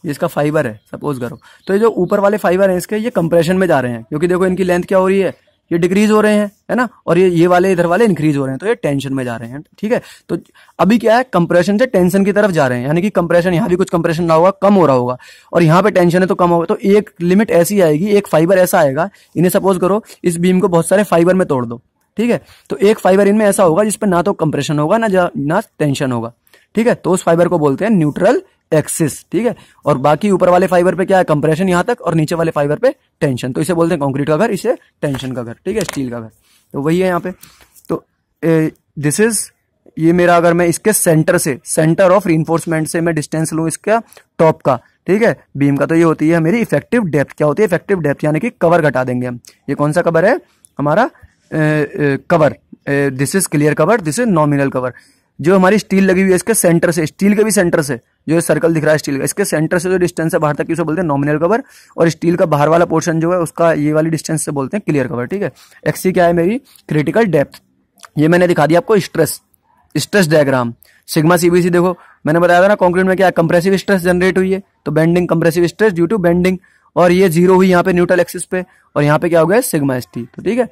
ये इसका फाइबर है सपोज करो, तो ये जो ऊपर वाले फाइबर हैं इसके, ये कंप्रेशन में जा रहे हैं, क्योंकि देखो इनकी लेंथ क्या हो रही है, ये डिक्रीज हो रहे हैं, है ना, और ये वाले इधर वाले इंक्रीज हो रहे हैं, तो ये टेंशन में जा रहे हैं, ठीक है। तो अभी क्या है, कंप्रेशन से टेंशन की तरफ जा रहे हैं, यानी कि कंप्रेशन, यहाँ भी कुछ कंप्रेशन ना होगा, कम हो रहा होगा, और यहाँ पे टेंशन है तो कम होगा, तो एक लिमिट ऐसी आएगी, एक फाइबर ऐसा आएगा, इन्हें सपोज करो इस बीम को बहुत सारे फाइबर में तोड़ दो, ठीक है, तो एक फाइबर इनमें ऐसा होगा जिसपे ना तो कंप्रेशन होगा ना टेंशन होगा, ठीक है, तो उस फाइबर को बोलते हैं न्यूट्रल एक्सिस, ठीक है। और बाकी ऊपर वाले फाइबर पे क्या है, कंप्रेशन यहाँ तक, और नीचे वाले फाइबर पे टेंशन, तो इसे बोलते हैं कंक्रीट का घर, इसे टेंशन का घर, ठीक है, स्टील का घर, तो वही है यहाँ पे। तो दिस इज, ये मेरा, अगर मैं इसके सेंटर से, सेंटर ऑफ रीइंफोर्समेंट से मैं डिस्टेंस लूँ इसका टॉप का, ठीक है, बीम का, तो ये होती है मेरी इफेक्टिव डेप्थ। क्या होती है इफेक्टिव डेप्थ, यानी कि कवर घटा देंगे हम। ये कौन सा कवर है हमारा, cover, this is clear cover, this is nominal cover. जो हमारी स्टील लगी हुई है इसके सेंटर से, स्टील के भी सेंटर से, जो सर्कल दिख रहा है स्टील का, इसके सेंटर से जो डिस्टेंस है बाहर तक की उसे बोलते हैं नॉमिनल कवर, और स्टील का बाहर वाला पोर्शन जो है उसका ये वाली डिस्टेंस से बोलते हैं क्लियर कवर, ठीक है। एक्सी क्या है मेरी क्रिटिकल डेप्थ। ये मैंने दिखा दिया आपको स्ट्रेस डायग्राम। सिग्मा सीबीसी देखो मैंने बताया था ना कंक्रीट में क्या कंप्रेसिव स्ट्रेस जनरेट हुई है, तो bending compressive stress due to bending, और ये जीरो हुई यहाँ पे न्यूट्रल एक्सिस पे, और यहाँ पे क्या हो गया सिग्मा एस टी, तो ठीक है।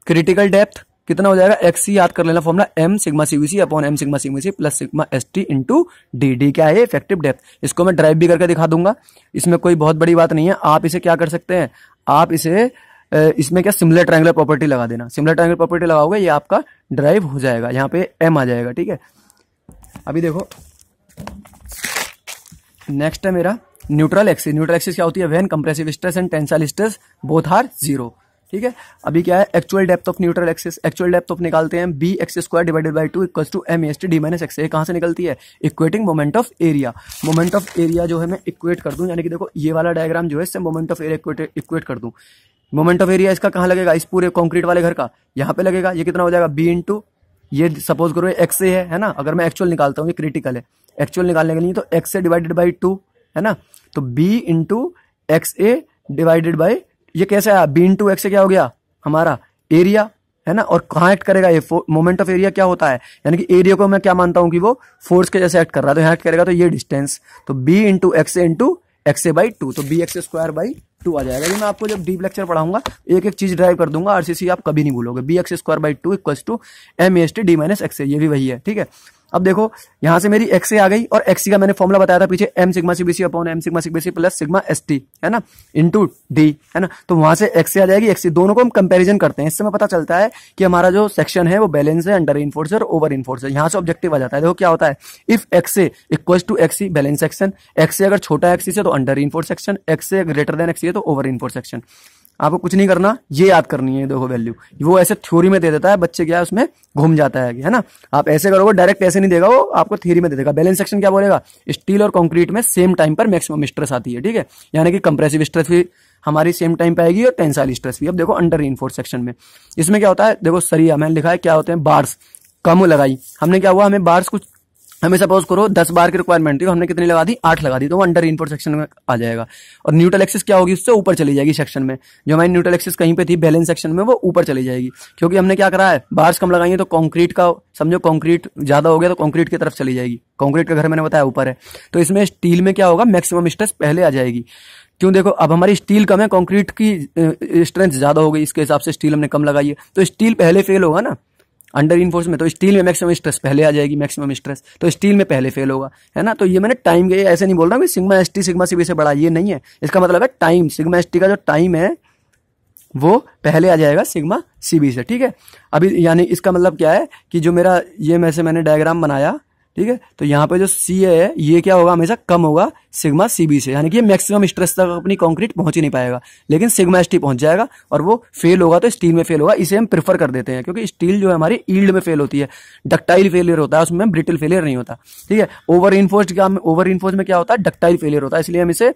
क्रिटिकल डेप्थ कितना हो जाएगा, एक्सी याद कर लेना formula, M sigma CBC upon M sigma CBC plus sigma S T into D. D क्या है इफेक्टिव डेप्थ। इसको मैं ड्राइव भी करके दिखा दूंगा, इसमें कोई बहुत बड़ी बात नहीं है। आप इसे क्या कर सकते हैं, आप इसे इसमें क्या सिमिलर ट्रायंगुलर प्रॉपर्टी लगा देना, सिमिलर ट्रायंगुलर प्रॉपर्टी लगाओगे ये आपका ड्राइव हो जाएगा, यहाँ पे एम आ जाएगा, ठीक है। अभी देखो नेक्स्ट है मेरा न्यूट्रल एक्सिस। न्यूट्रल एक्सिस क्या होती है, when compressive stress and tensile stress both are zero, ठीक है। अभी क्या है actual depth of neutral axis. Actual depth of निकालते हैं B X square divided by 2 equals to M S T D minus X. ये कहाँ से निकलती है, equating moment of area. Moment of area जो है मैं इक्वेट कर दूं, यानी कि देखो ये वाला डायग्राम जो है इससे मोमेंट ऑफ एरिया इक्वेट कर दूं। मोमेंट ऑफ एरिया इसका कहाँ लगेगा, इस पूरे कॉन्क्रीट वाले घर का यहाँ पे लगेगा। ये कितना हो जाएगा बी इंटू, ये सपोज करो एक्स ए है ना, अगर मैं एक्चुअल निकालता हूँ ये क्रिटिकल है, एक्चुअल निकालने के लिए तो एक्स ए डिवाइडेड बाई 2 है ना, तो B into X A divided by, ये कैसे आया बी इंटू एक्स ए क्या हो गया हमारा एरिया है ना, और कहाँ एक्ट करेगा ये मोमेंट ऑफ एरिया क्या होता है, यानी कि एरिया को मैं क्या मानता हूं कि वो फोर्स के जैसे एक्ट कर रहा है, तो यहाँ एक्ट करेगा तो ये डिस्टेंस, तो B into X A into X A by 2, तो बी एक्स स्क्वायर बाई 2 आ जाएगा। ये मैं आपको जब डीप लेक्चर पढ़ाऊंगा एक एक चीज ड्राइव कर दूंगा, आरसीसी आप कभी नहीं भूलोगे। B X square by 2 equals to M S T D minus X A, ये भी वही है, ठीक है। अब देखो यहां से मेरी एक्स ए आ गई, और एक्स का मैंने फॉर्मुला बताया था पीछे, M sigma CBC upon M sigma CBC plus sigma S T है ना इंटू डी है ना, तो वहां से एक्स ए आ जाएगी, एक्स दोनों को हम कंपैरिजन करते हैं, इससे हमें पता चलता है कि हमारा जो सेक्शन है वो बैलेंस है, अंडर इनफोर्स और ओवर इनफोर्स है। यहाँ से ऑब्जेक्टिव आ जाता है। देखो क्या होता है, if X A equals to X C balance section, X A अगर छोटा एक्सी से तो under reinforce section, X A greater than X C है तो ओवर इनफोर्स सेक्शन। आपको कुछ नहीं करना, ये याद करनी है। देखो वैल्यू वो ऐसे थ्योरी में दे देता है, बच्चे क्या है उसमें घूम जाता है ना, आप ऐसे करोगे डायरेक्ट ऐसे नहीं देगा, वो आपको थ्योरी में दे देगा। बैलेंस सेक्शन क्या बोलेगा, स्टील और कंक्रीट में सेम टाइम पर मैक्सिमम स्ट्रेस आती है, ठीक है, यानी कि कंप्रेसिव स्ट्रेस भी हमारी सेम टाइम पे आएगी और टेंसाइल स्ट्रेस भी। अब देखो अंडर रीइंफोर्स सेक्शन में इसमें क्या होता है, देखो सरिया मैंने लिखा है क्या होते हैं बार्स, कम लगाई हमने, क्या हुआ हमें बार्स कुछ, हमें सपोज करो 10 बार की रिक्वायरमेंट थी, हमने कितनी लगा दी 8 लगा दी, तो वो अंडर इनफोर्स सेक्शन में आ जाएगा। और न्यूट्रल एक्सिस क्या होगी, उससे ऊपर चली जाएगी सेक्शन में, जो हमारी न्यूट्रल एक्सिस कहीं पे थी बैलेंस सेक्शन में वो ऊपर चली जाएगी, क्योंकि हमने क्या करा है बार्स कम लगाई है, तो कंक्रीट का समझो कंक्रीट ज्यादा हो गया तो कंक्रीट की तरफ चली जाएगी, कंक्रीट का घर मैंने बताया ऊपर है, तो इसमें स्टील में क्या होगा मैक्सिमम स्ट्रेस पहले आ जाएगी। क्यों, देखो अब हमारी स्टील कम है, कंक्रीट की स्ट्रेंथ ज्यादा हो गई, इसके हिसाब से स्टील हमने कम लगाई है, तो स्टील पहले फेल होगा ना अंडर इनफोर्स में, तो स्टील में मैक्सिमम स्ट्रेस पहले आ जाएगी, मैक्सिमम स्ट्रेस तो स्टील में पहले फेल होगा, है ना। तो ये मैंने टाइम के ऐसे नहीं बोल रहा हूँ sigma S T sigma CB से बड़ा, ये नहीं है, इसका मतलब है टाइम, सिग्मा एस टी का जो टाइम है वो पहले आ जाएगा सिग्मा सीबी से, ठीक है। अभी यानी इसका मतलब क्या है कि जो मेरा ये मैंने डायग्राम बनाया, ठीक है, तो यहाँ पे जो सी है ये क्या होगा हमेशा कम होगा सिग्मा सीबी से, यानी कि ये मैक्सिमम स्ट्रेस तक अपनी कंक्रीट पहुंच ही नहीं पाएगा, लेकिन सिग्मा एसटी पहुंच जाएगा और वो फेल होगा तो स्टील में फेल होगा। इसे हम प्रेफर कर देते हैं क्योंकि स्टील जो है हमारी ईल्ड में फेल होती है, डक्टाइल फेलियर होता है उसमें, ब्रिटल फेलियर नहीं होता, ठीक है। ओवर इनफोर्स में क्या होता है डक्टाइल फेलियर होता है, इसलिए हम इसे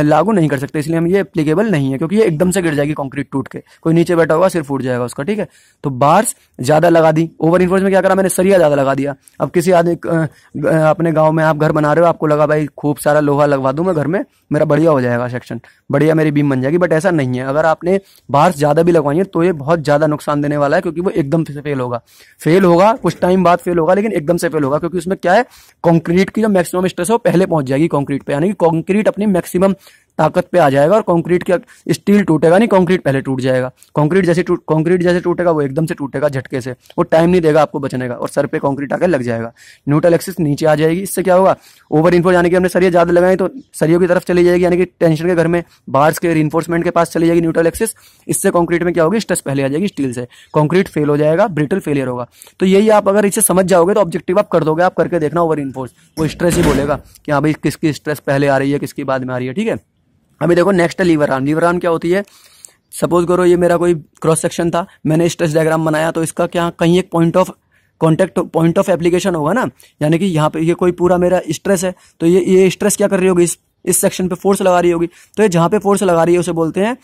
लागू नहीं कर सकते, इसलिए हम ये एप्लीकेबल नहीं है, क्योंकि ये एकदम से गिर जाएगी कंक्रीट टूट के, कोई नीचे बैठा होगा सिर फूट जाएगा उसका, ठीक है। तो बार्स ज्यादा लगा दी, ओवर इनफोर्स में क्या करा मैंने सरिया ज्यादा लगा दिया। अब किसी आदमी अपने गांव में आप घर बना रहे हो, आपको लगा भाई खूब सारा लोहा लगवा दूं मैं घर में, मेरा बढ़िया हो जाएगा सेक्शन, बढ़िया मेरी बीम बन जाएगी, बट ऐसा नहीं है। अगर आपने बार्स ज्यादा भी लगवाई है तो ये बहुत ज्यादा नुकसान देने वाला है, क्योंकि वो एकदम से फेल होगा कुछ टाइम बाद फेल होगा, लेकिन एकदम से फेल होगा, क्योंकि उसमें क्या है कंक्रीट की जो मैक्सिमम स्ट्रेस है वो पहले पहुंच जाएगी कंक्रीट पे, यानी कि कंक्रीट अपनी मैक्सिमम ताकत पे आ जाएगा और कंक्रीट का स्टील टूटेगा नहीं, कंक्रीट पहले टूट जाएगा। कंक्रीट जैसे टूटेगा वो एकदम से टूटेगा झटके से, वो टाइम नहीं देगा आपको बचने का और सर पे कंक्रीट आकर लग जाएगा, न्यूट्रल एक्सिस नीचे आ जाएगी। इससे क्या होगा ओवर इनफोर्स, यानी कि हमने सरिया ज्यादा लगाए तो सरियों की तरफ चली जाएगी, यानी कि टेंशन के घर में बार्स के रिइंफोर्समेंट के पास चली जाएगी न्यूट्रल एक्सिस। इससे कंक्रीट में क्या होगी स्ट्रेस पहले आ जाएगी स्टील से, कंक्रीट फेल हो जाएगा, ब्रिटल फेलियर होगा। तो यही आप अगर इसे समझ जाओगे तो ऑब्जेक्टिव आप कर दोगे, आप करके देखना ओवर इनफोर्स, वो स्ट्रेस ही बोलेगा कि हाँ भाई किसकी स्ट्रेस पहले आ रही है किसकी बाद में आ रही है, ठीक है। अभी देखो नेक्स्ट है लीवर आर्म। लीवर आर्म क्या होती है, सपोज करो ये मेरा कोई क्रॉस सेक्शन था, मैंने स्ट्रेस डायग्राम बनाया, तो इसका क्या कहीं एक point of contact point of application होगा ना, यानी कि यहाँ पे ये कोई पूरा मेरा स्ट्रेस है, तो ये स्ट्रेस क्या कर रही होगी इस सेक्शन पे फोर्स लगा रही होगी, तो ये जहाँ पे फोर्स लगा रही है उसे बोलते हैं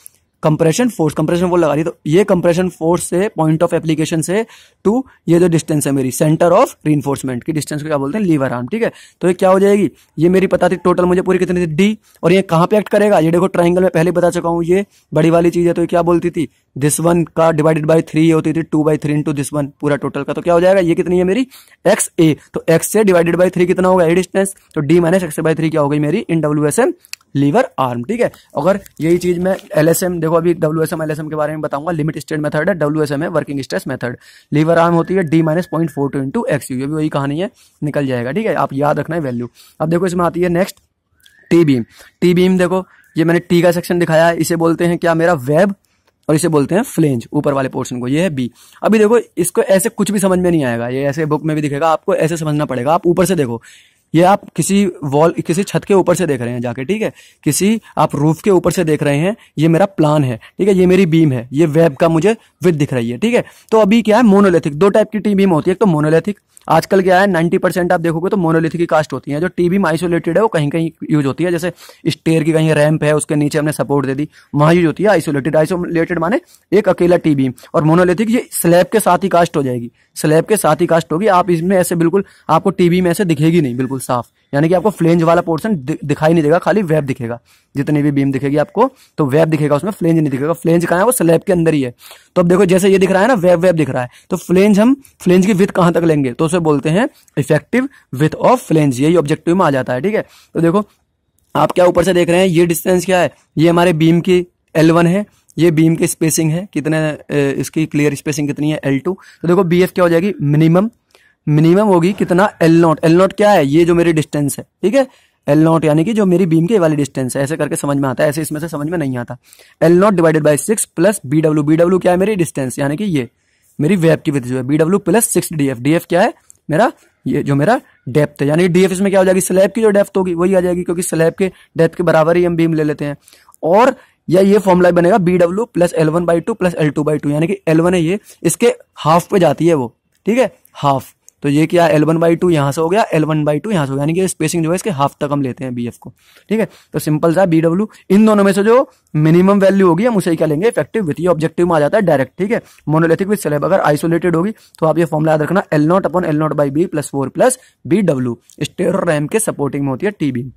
कंप्रेशन फोर्स लगा दी, तो ये कंप्रेशन फोर्स से पॉइंट ऑफ एप्लीकेशन से टू ये जो डिस्टेंस है मेरी सेंटर ऑफ रीइंफोर्समेंट की डिस्टेंस को क्या बोलते हैं, लीवर आर्म। ठीक है, तो ये क्या हो जाएगी, ये मेरी पता थी टोटल मुझे पूरी कितनी थी डी, और ये कहाँ पे एक्ट करेगा, ये देखो ट्राइंगल में पहले बता चुका हूँ, ये बड़ी वाली चीज है, तो ये क्या बोलती थी, दिस वन का डिवाइडेड बाई 3 ये होती थी 2/3 इंटू दिस वन पूरा टोटल का, तो क्या हो जाएगा, ये कितनी है मेरी एक्स ए, तो एक्स से डिवाइडेड बाई 3 कितना होगा, ए डिस्टेंस, तो डी माइनस एक्स बाई 3 क्या हो गई मेरी इन WSM लीवर आर्म। ठीक है, अगर यही चीज मैं LSM, देखो अभी WSM LSM के बारे में बताऊंगा, लिमिट स्टेट मेथड है, WSM है working stress method, lever arm होती है D minus 0.42 into X U, ये भी वही कहानी है, निकल जाएगा। ठीक है, आप याद रखना है वैल्यू। अब देखो इसमें आती है next T beam. T beam देखो ये मैंने टी का सेक्शन दिखाया है, इसे बोलते हैं क्या मेरा वेब, और इसे बोलते हैं फ्लेंज, ऊपर वाले पोर्शन को, ये है बी। अभी देखो इसको ऐसे कुछ भी समझ में नहीं आएगा, ये ऐसे बुक में भी दिखेगा, आपको ऐसे समझना पड़ेगा। आप ऊपर से देखो, ये आप किसी वॉल, किसी छत के ऊपर से देख रहे हैं जाके, ठीक है, किसी आप रूफ के ऊपर से देख रहे हैं, ये मेरा प्लान है, ठीक है, ये मेरी बीम है, ये वेब का मुझे विड्थ दिख रही है। ठीक है, तो अभी क्या है, मोनोलिथिक, दो टाइप की टी बीम होती है, एक तो मोनोलिथिक, आजकल क्या है 90% आप देखोगे तो मोनोलिथिक की कास्ट होती है। जो टी बीम आइसोलेटेड है वो कहीं कहीं यूज होती है, जैसे स्टेयर की कहीं रैंप है उसके नीचे हमने सपोर्ट दे दी, वहां यूज होती है आइसोलेटेड। आइसोलेटेड माने एक अकेला टी बीम, और मोनोलिथिक ये स्लैब के साथ ही कास्ट हो जाएगी, स्लैब के साथ ही कास्ट होगी। आप इसमें ऐसे बिल्कुल आपको टी बीम ऐसे दिखेगी नहीं बिल्कुल साफ, यानी कि आपको फ्लेंज वाला पोर्शन दिखाई नहीं देगा, खाली वेब दिखेगा। जितनी भी बीम दिखेगी आपको तो वेब दिखेगा, उसमें फ्लेंज नहीं दिखेगा। फ्लेंज कहाँ है, वो स्लैब के अंदर ही है। तो अब देखो जैसे ये दिख रहा है ना, वेब वेब दिख रहा है, तो फ्लेंज, हम फ्लेंज की विड्थ कहां तक लेंगे, तो उसे बोलते हैं इफेक्टिव विड्थ ऑफ फ्लेंज, यही ऑब्जेक्टिव में आ जाता है। ठीक है, तो देखो आप क्या ऊपर से देख रहे हैं, ये डिस्टेंस क्या है, ये हमारे बीम की L1 है, ये बीम की स्पेसिंग है, कितने इसकी क्लियर स्पेसिंग कितनी है L2। तो देखो BF क्या हो जाएगी, मिनिमम होगी कितना, L0 क्या है, ये जो मेरी डिस्टेंस है, ठीक है, L0 यानी कि जो मेरी बीम की वाली डिस्टेंस है, ऐसे करके समझ में आता है, ऐसे इसमें से समझ में नहीं आता। L0 divided by 6 plus BW क्या है मेरी डिस्टेंस, यानी कि ये मेरी वेब की विड्थ जो है, BW प्लस 6 DF क्या है मेरा, ये जो मेरा डेप्थ है, यानी DF इसमें क्या हो जाएगी, स्लैब की जो डेप्थ होगी वही आ जाएगी, क्योंकि स्लैब के डेप्थ के बराबर ही हम बीम ले लेते हैं। और या ये फॉर्मूला बनेगा BW plus L1/2 plus L2/2, यानी कि L1 है ये, इसके हाफ पे जाती है वो, ठीक है, हाफ, तो ये क्या है L1/2 यहां से हो गया, L1/2 यहां से हो गया, यानी कि स्पेसिंग जो है इसके हाफ तक हम लेते हैं BF को। ठीक है, तो सिंपल सा BW, इन दोनों में से जो मिनिमम वैल्यू होगी हम उसे क्या लेंगे, इफेक्टिव विथ, ये ऑब्जेक्टिव में आ जाता है डायरेक्ट। ठीक है, मोनोलिथिक विथ स्लैब अगर आइसोलेटेड होगी तो आप ये फॉर्मूला याद रखना, L0/L0/B plus 4 plus BW, stair और रैम के सपोर्टिंग में होती है टी बीम।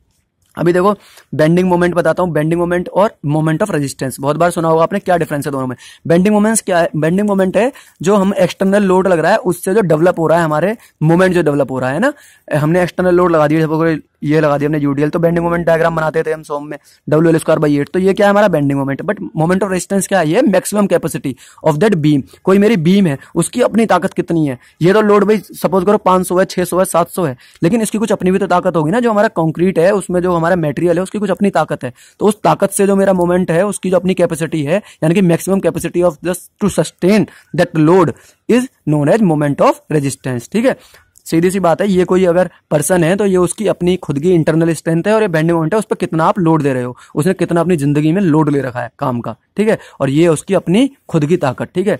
अभी देखो बेंडिंग मोमेंट बताता हूं, बेंडिंग मोमेंट और मोमेंट ऑफ रेजिस्टेंस, बहुत बार सुना होगा आपने, क्या डिफरेंस है दोनों में। बेंडिंग मोमेंट्स क्या है, बेंडिंग मोमेंट है जो हम एक्सटर्नल लोड लग रहा है उससे जो डेवलप हो रहा है, हमारे मोमेंट जो डेवलप हो रहा है ना, हमने एक्सटर्नल लोड लगा दिया, ये लगा दिया हमने यूडीएल, तो बेंडिंग मोमेंट डायग्राम बनाते थे हम सोम में, WL²/8, तो ये क्या है हमारा bending moment. But moment of resistance क्या है, ये maximum capacity of that beam, कोई मेरी बीम है उसकी अपनी ताकत कितनी है, ये तो लोड भाई सपोज करो 500 है, 600 है, 700 है, लेकिन इसकी कुछ अपनी भी तो ताकत होगी ना, जो हमारा कंक्रीट है उसमें जो हमारा मटेरियल है उसकी कुछ अपनी ताकत है, तो उस ताकत से जो मेरा मोमेंट है उसकी जो अपनी कैपेसिटी है, यानी कि maximum capacity of this to sustain that load is known as moment of resistance. ठीक है, सीधी सी बात है, ये कोई अगर पर्सन है तो ये उसकी अपनी खुद की इंटरनल स्ट्रेंथ है, और ये बेंडिंग मोमेंट है, उस पर कितना आप लोड दे रहे हो, उसने कितना अपनी जिंदगी में लोड ले रखा है काम का, ठीक है, और ये उसकी अपनी खुद की ताकत। ठीक है,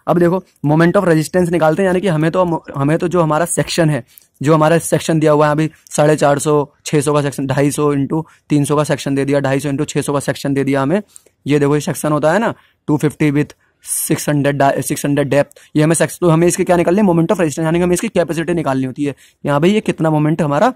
अब देखो मोमेंट ऑफ रेजिस्टेंस निकालते हैं, यानी कि हमें तो जो हमारा सेक्शन है, जो हमारा सेक्शन दिया हुआ है अभी 450, 600 का सेक्शन, 250 इंटू 300 का सेक्शन दे दिया, 250 इंटू 600 का सेक्शन दे दिया हमें, ये देखो ये सेक्शन होता है ना 250 विथ 600 डेप्थ, ये हमें सेक्शन, तो हमें इसके क्या निकालनी है, मोमेंट ऑफ रेजिस्टेंस, यानी कि हमें इसकी कैपेसिटी निकालनी होती है, यहाँ भाई ये कितना मोमेंट हमारा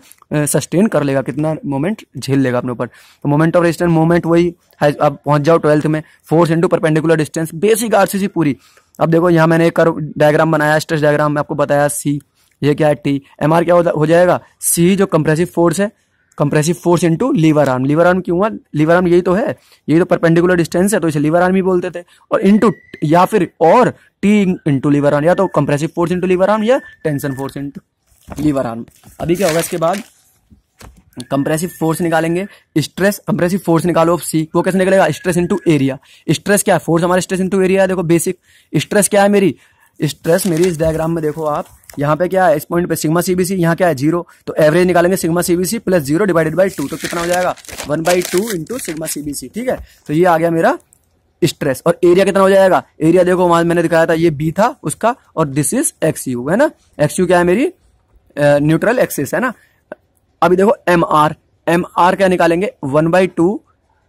सस्टेन कर लेगा, कितना मोमेंट झेल लेगा अपने ऊपर। तो मोमेंट ऑफ रेजिस्टेंस, मोमेंट वही है, अब पहुंच जाओ 12th में, force into perpendicular distance, basic RCC पूरी। अब देखो यहाँ मैंने एक कर्व डायग्राम बनाया, स्ट्रेस डायग्राम में आपको बताया सी, ये क्या है टी, MR क्या हो जाएगा, सी जो कंप्रेसिव फोर्स है, compressive force into lever arm, lever arm क्यों हुआ, लीवर आर्म यही तो है, यही तो परपेंडिकुलर डिस्टेंस है, तो इसे लीवर आर्म ही बोलते थे, और इंटू या फिर और टी इंटू लीवर आर्म, या तो compressive force into lever arm या tension force into lever arm. अभी क्या होगा इसके बाद, कंप्रेसिव फोर्स निकालेंगे, स्ट्रेस, कंप्रेसिव फोर्स निकालो सी, वो कैसे निकलेगा, स्ट्रेस इंटू एरिया, स्ट्रेस क्या है, फोर्स हमारा स्ट्रेस इंटू एरिया है, देखो बेसिक स्ट्रेस क्या है मेरी, स्ट्रेस मेरी इस डायग्राम में देखो आप, यहाँ पे क्या है, इस पॉइंट पे सिग्मा CBC, यहाँ क्या है 0, तो एवरेज निकालेंगे sigma CBC plus 0 divided by 2, तो कितना हो जाएगा 1/2 इंटू सिग्मा CBC। ठीक है, तो ये आ गया मेरा स्ट्रेस, और एरिया कितना हो जाएगा, एरिया देखो वहां मैंने दिखाया था, ये B था उसका, और दिस इज XU है ना, XU क्या है मेरी न्यूट्रल एक्सिस है ना। अभी देखो MR क्या निकालेंगे, 1/2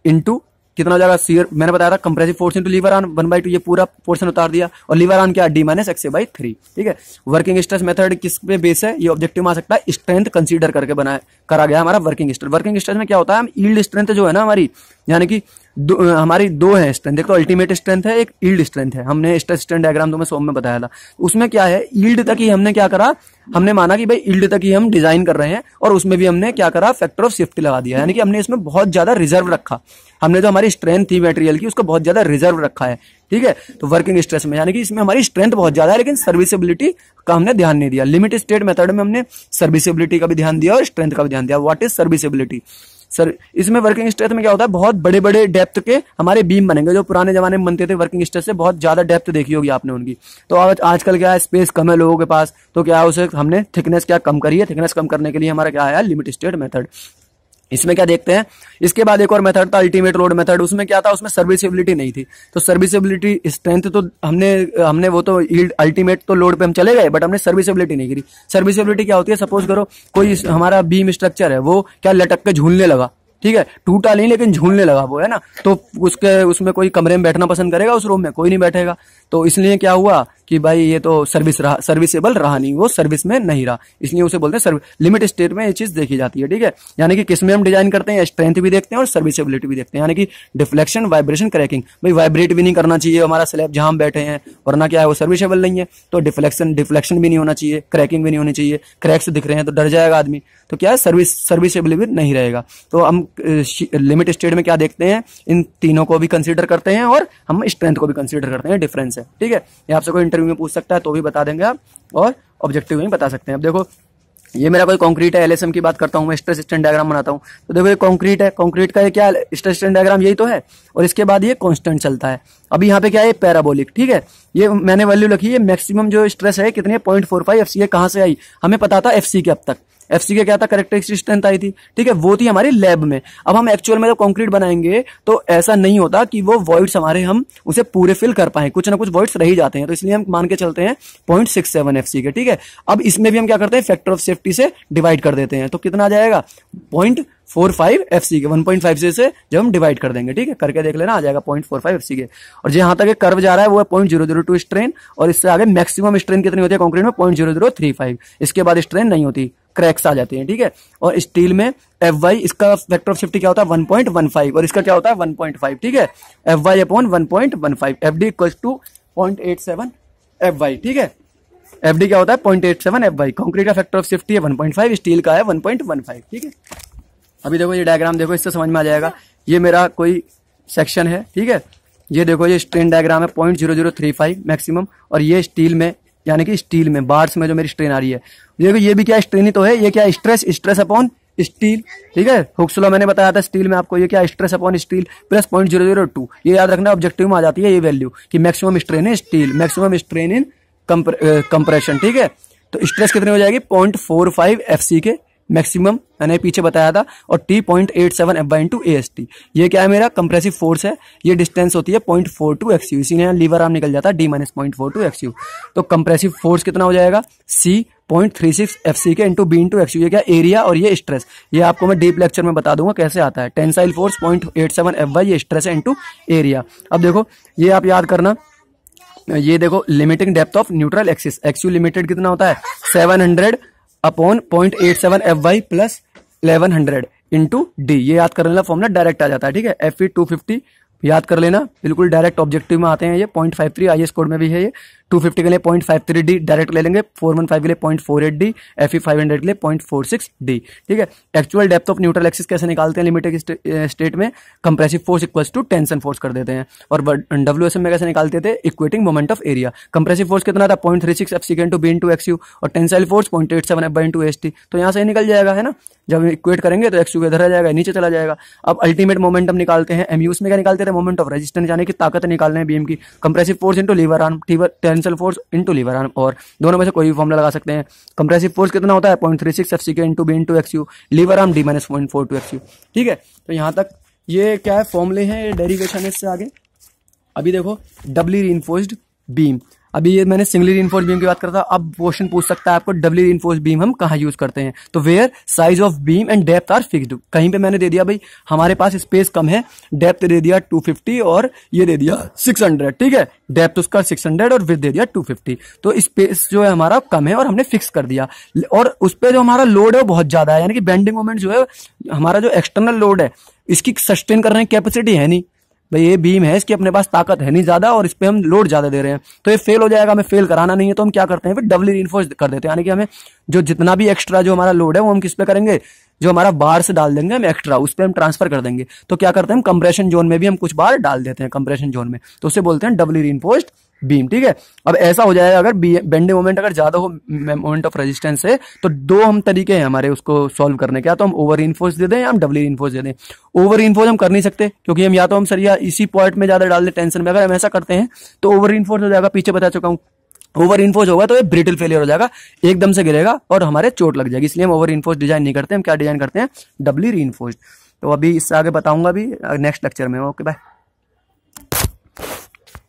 इंटू कितना हो जाएगा शियर, मैंने बताया था compressive force into lever arm 1/2, ये पूरा पोर्शन उतार दिया, और लीवर आर्म क्या D-XA/3। ठीक है, वर्किंग स्ट्रेस मेथड किस पे बेस है, ये ऑब्जेक्टिव में आ सकता है, स्ट्रेंथ कंसीडर करके करा गया हमारा वर्किंग स्ट्रेस। वर्किंग स्ट्रेस में क्या होता है, हम यील्ड स्ट्रेंथ जो है ना हमारी, यानी कि हमारी दो है स्ट्रेंथ, एक तो अल्टीमेट स्ट्रेंथ है, एक यील्ड स्ट्रेंथ है। हमने स्ट्रेस स्ट्रेंथ डायग्राम तो मैं सोम में बताया था, उसमें क्या है, यील्ड तक ही हमने क्या करा, हमने माना कि भाई यील्ड तक ही हम डिजाइन कर रहे हैं, और उसमें भी हमने क्या करा, फैक्टर ऑफ सेफ्टी लगा दिया, यानी कि हमने इसमें बहुत ज्यादा रिजर्व रखा, हमने जो हमारी स्ट्रेंथ थी मटेरियल की उसको बहुत ज्यादा रिजर्व रखा है। ठीक है, तो वर्किंग स्ट्रेस में यानी कि इसमें हमारी स्ट्रेंथ बहुत ज्यादा है, लेकिन सर्विसेबिलिटी का हमने ध्यान नहीं दिया। लिमिट स्टेट मेथड में हमने सर्विसेबिलिटी का भी ध्यान दिया और स्ट्रेंथ का भी ध्यान दिया। व्हाट इज सर्विसेबिलिटी सर, इसमें वर्किंग स्ट्रेस में क्या होता है, बहुत बड़े बड़े डेप्थ के हमारे बीम बनेंगे, जो पुराने जमाने में बनते थे वर्किंग स्ट्रेस से, बहुत ज्यादा डेप्थ देखी होगी आपने उनकी। तो आजकल क्या है, स्पेस कम है लोगों के पास, तो क्या है, उसे हमने थिकनेस क्या कम करी है, थिकनेस कम करने के लिए हमारा क्या है, लिमिट स्टेट मेथड। इसमें क्या देखते हैं, इसके बाद एक और मेथड था अल्टीमेट लोड मेथड, उसमें क्या था, उसमें सर्विसेबिलिटी नहीं थी। तो सर्विसेबिलिटी स्ट्रेंथ तो हमने वो तो अल्टीमेट तो लोड पे हम चले गए, बट हमने सर्विसेबिलिटी नहीं करी। सर्विसेबिलिटी क्या होती है, सपोज करो कोई हमारा बीम स्ट्रक्चर है, वो क्या लटक के झूलने लगा, ठीक है, टूटा नहीं लेकिन झूलने लगा वो, है ना, तो उसमें कोई कमरे में बैठना पसंद करेगा, उस रूम में कोई नहीं बैठेगा। तो इसलिए क्या हुआ कि भाई ये तो सर्विसेबल रहा नहीं, वो सर्विस में नहीं रहा, इसलिए उसे बोलते हैं लिमिट स्टेट में ये चीज देखी जाती है। ठीक है, यानी कि किसमें हम डिजाइन करते हैं, स्ट्रेंथ भी देखते हैं और सर्विसेबिलिटी भी देखते हैं, यानी कि डिफ्लेक्शन, वाइब्रेशन, क्रैकिंग। भाई वाइब्रेट भी नहीं करना चाहिए हमारा स्लैब जहां हम बैठे हैं, वरना क्या है, वो सर्विसेबल नहीं है। तो डिफ्लेक्शन भी नहीं होना चाहिए, क्रैकिंग भी नहीं होनी चाहिए, क्रैक्स दिख रहे हैं तो डर जाएगा आदमी, तो क्या है, सर्विसेबल भी नहीं रहेगा। तो हम लिमिट स्टेट में क्या देखते हैं, इन तीनों को भी कंसीडर करते हैं और हम स्ट्रेंथ को भी कंसीडर करते हैं, डिफरेंस है। ठीक है, ये आपसे कोई इंटरव्यू में पूछ सकता है तो भी बता देंगे आप, और ऑब्जेक्टिव में बता सकते हैं। अब देखो, ये मेरा कोई कंक्रीट है, एलएसएम की बात करता हूं मैं, स्ट्रेस स्ट्रेन डायग्राम बनाता हूं, तो देखो ये कंक्रीट है, कंक्रीट का ये क्या स्ट्रेस स्ट्रेन डायग्राम यही तो है, और इसके बाद ये कांस्टेंट चलता है। अभी यहाँ पे क्या है, पैराबोलिक। ठीक है, ये मैंने वैल्यू लिखी है, मैक्सिमम जो स्ट्रेस है कितनी है, 0.45 एफसी कहां से आई, हमें पता था एफसी के, अब तक एफसी के क्या था, कैरेक्टरिस्टिक स्ट्रेंथ आई थी। ठीक है, वो थी हमारी लैब में। अब हम एक्चुअल में जब कंक्रीट बनाएंगे तो ऐसा नहीं होता कि वो वॉइड्स हमारे हम उसे पूरे फिल कर पाए, कुछ ना कुछ वॉइड्स रह ही जाते हैं, तो इसलिए हम मान के चलते हैं 0.67 एफसी के। ठीक है, अब इसमें भी हम क्या करते हैं, फैक्टर ऑफ सेफ्टी से डिवाइड कर देते हैं, तो कितना आ जाएगा, 0.45 एफसी के, 1.5 से जब हम डिवाइड कर देंगे, ठीक है, करके देख लेना, आ जाएगा 0.45 एफसी के। और जहां तक एक कर्व जा रहा है वो है 0.002 स्ट्रेन, और इससे आगे मैक्सिमम स्ट्रेन कितनी होती है कंक्रीट में, 0.0035। इसके बाद स्ट्रेन नहीं होती, क्रैक्स आ जाते हैं। ठीक है, और स्टील में एफ वाई, इसका फैक्टर ऑफ सेफ्टी क्या होता है, 1.15, और इसका क्या होता है, 1.5। ठीक है, F Y upon 1.15, F D equal to 0.87 F Y. ठीक है, एफ डी क्या होता है, 0.87 एफ वाई। कंक्रीट का फैक्टर ऑफ सेफ्टी है 1.5, स्टील का है 1.15। ठीक है, अभी देखो ये डायग्राम देखो, इससे समझ में आ जाएगा। ये मेरा कोई सेक्शन है, ठीक है, ये देखो ये स्ट्रेन डायग्राम है 0.0035 मैक्सिमम, और ये स्टील में, यानी कि स्टील में बार्स में जो मेरी स्ट्रेन आ रही है, देखो ये भी क्या स्ट्रेन ही तो है, ये क्या स्ट्रेस अपॉन स्टील। ठीक है, हुक्स लॉ मैंने बताया था स्टील में आपको, ये क्या स्ट्रेस अपॉन स्टील प्लस 0.002, ये याद रखना, ऑब्जेक्टिव में आ जाती है ये वैल्यू कि maximum strain in steel, maximum strain in compression. ठीक है, तो स्ट्रेस कितनी हो जाएगी, 0.45 एफसी के मैक्सिमम, मैंने पीछे बताया था, और T 0.87 F इंटू AST। ये क्या है, मेरा कंप्रेसिव फोर्स है, ये डिस्टेंस होती है 0.42 XU, इसीलिए लीवर आर्म निकल जाता है D-0.42 XU। तो कंप्रेसिव फोर्स कितना हो जाएगा, C 0.36 FC के इंटू B इंटू XU। ये क्या एरिया और ये स्ट्रेस, ये आपको मैं डीप लेक्चर में बता दूंगा कैसे आता है। टेंसाइल फोर्स 0.87 FY, ये स्ट्रेस है इंटू एरिया। अब देखो ये आप याद करना, ये देखो limiting depth of neutral axis, XU limited कितना होता है, 700 upon 0.87 FY plus 1100 into D, ये याद कर लेना, फॉर्मूला डायरेक्ट आ जाता है। ठीक है, FE 250 याद कर लेना, बिल्कुल डायरेक्ट ऑब्जेक्टिव में आते हैं ये। 0.53 IS कोड में भी है ये। 250 के लिए 0.53 डी डायरेक्ट ले लेंगे, 415 के लिए 0.48 डी, FE 500 के लिए 0.46 डी। ठीक है, actual depth of neutral axis कैसे निकालते हैं लिमिटेड स्टेट में, compressive force equals to tension force कर देते हैं। और WSM में कैसे निकालते थे, equating moment of area. Compressive force कितना था, 0.36 FC into B into XU, और tensile force 0.87 FY into AST। तो यहाँ से निकल जाएगा, है ना, जब इक्वेट करेंगे तो XU इधर आ जाएगा, नीचे चला जाएगा। अब अल्टीमेट मोमेंटम निकालते हैं, MUs में क्या निकालते थे, मोमेंट ऑफ रेजिस्टेंस, यानी कि ताकत निकालने हैं बीम की। Compressive force into lever arm, tensile force into lever arm, और दोनों में से कोई भी फॉर्मूला लगा सकते हैं। कंप्रेसिव फोर्स कितना होता है, 0.36 FC के into B into XU, lever arm D-0.42 XU। ठीक है, तो यहाँ तक ये क्या है, फॉर्मूले हैं, डेरिवेशन है इससे आगे। अभी देखो डबली रीइंफोर्स्ड बीम, अभी ये मैंने सिंगली रीइंफोर्स्ड बीम की बात करता, अब क्वेश्चन पूछ सकता है आपको डबली रीइंफोर्स्ड बीम हम कहाँ यूज करते हैं, तो where size of beam and depth are fixed. कहीं पे मैंने दे दिया भाई हमारे पास स्पेस कम है, डेप्थ दे दिया 250 और ये दे दिया 600, ठीक है, डेप्थ उसका 600 और विड्थ दे दिया 250, तो स्पेस जो है हमारा कम है और हमने फिक्स कर दिया, और उस पर जो हमारा लोड है वो बहुत ज्यादा है, यानी कि बेंडिंग मोमेंट जो है हमारा जो एक्सटर्नल लोड है इसकी सस्टेन करने की कैपेसिटी है नहीं, भाई ये बीम है इसकी अपने पास ताकत है नहीं ज्यादा और इस पे हम लोड ज्यादा दे रहे हैं, तो ये फेल हो जाएगा, हमें फेल कराना नहीं है, तो हम क्या करते हैं फिर डबली रीइंफोर्स कर देते हैं, यानी कि हमें जो जितना भी एक्स्ट्रा जो हमारा लोड है वो हम किस पे करेंगे, जो हमारा बार से डाल देंगे हम एक्स्ट्रा उस पर हम ट्रांसफर कर देंगे, तो क्या करते हैं हम कंप्रेशन जोन में भी हम कुछ बार डाल देते हैं कंप्रेशन जोन में, तो उसे बोलते हैं डबली रीइंफोर्स्ड बीम, ठीक है। अब ऐसा हो जाएगा अगर बेंडिंग मोमेंट अगर ज्यादा हो मोमेंट ऑफ रेजिस्टेंस से, तो दो हम तरीके हैं हमारे उसको सॉल्व करने के, या तो हम ओवर रीइंफोर्स दे दें या हम डबली रीइंफोर्स दे दें। ओवर रीइंफोर्स हम कर नहीं सकते क्योंकि हम या तो हम सरिया इसी पॉइंट में ज्यादा डाल दें टेंशन में, अगर हम ऐसा करते हैं तो ओवर रीइंफोर्स हो जाएगा, पीछे बता चुका हूं, ओवर इन्फोर्स होगा तो ये ब्रिटल फेलियर हो जाएगा, एकदम से गिरेगा और हमारे चोट लग जाएगी, इसलिए हम ओवर इन्फोर्स डिजाइन नहीं करते, हम क्या डिजाइन करते हैं डबली रीइंफोर्स्ड। तो अभी इससे आगे बताऊंगा भी नेक्स्ट लेक्चर में। Okay bye.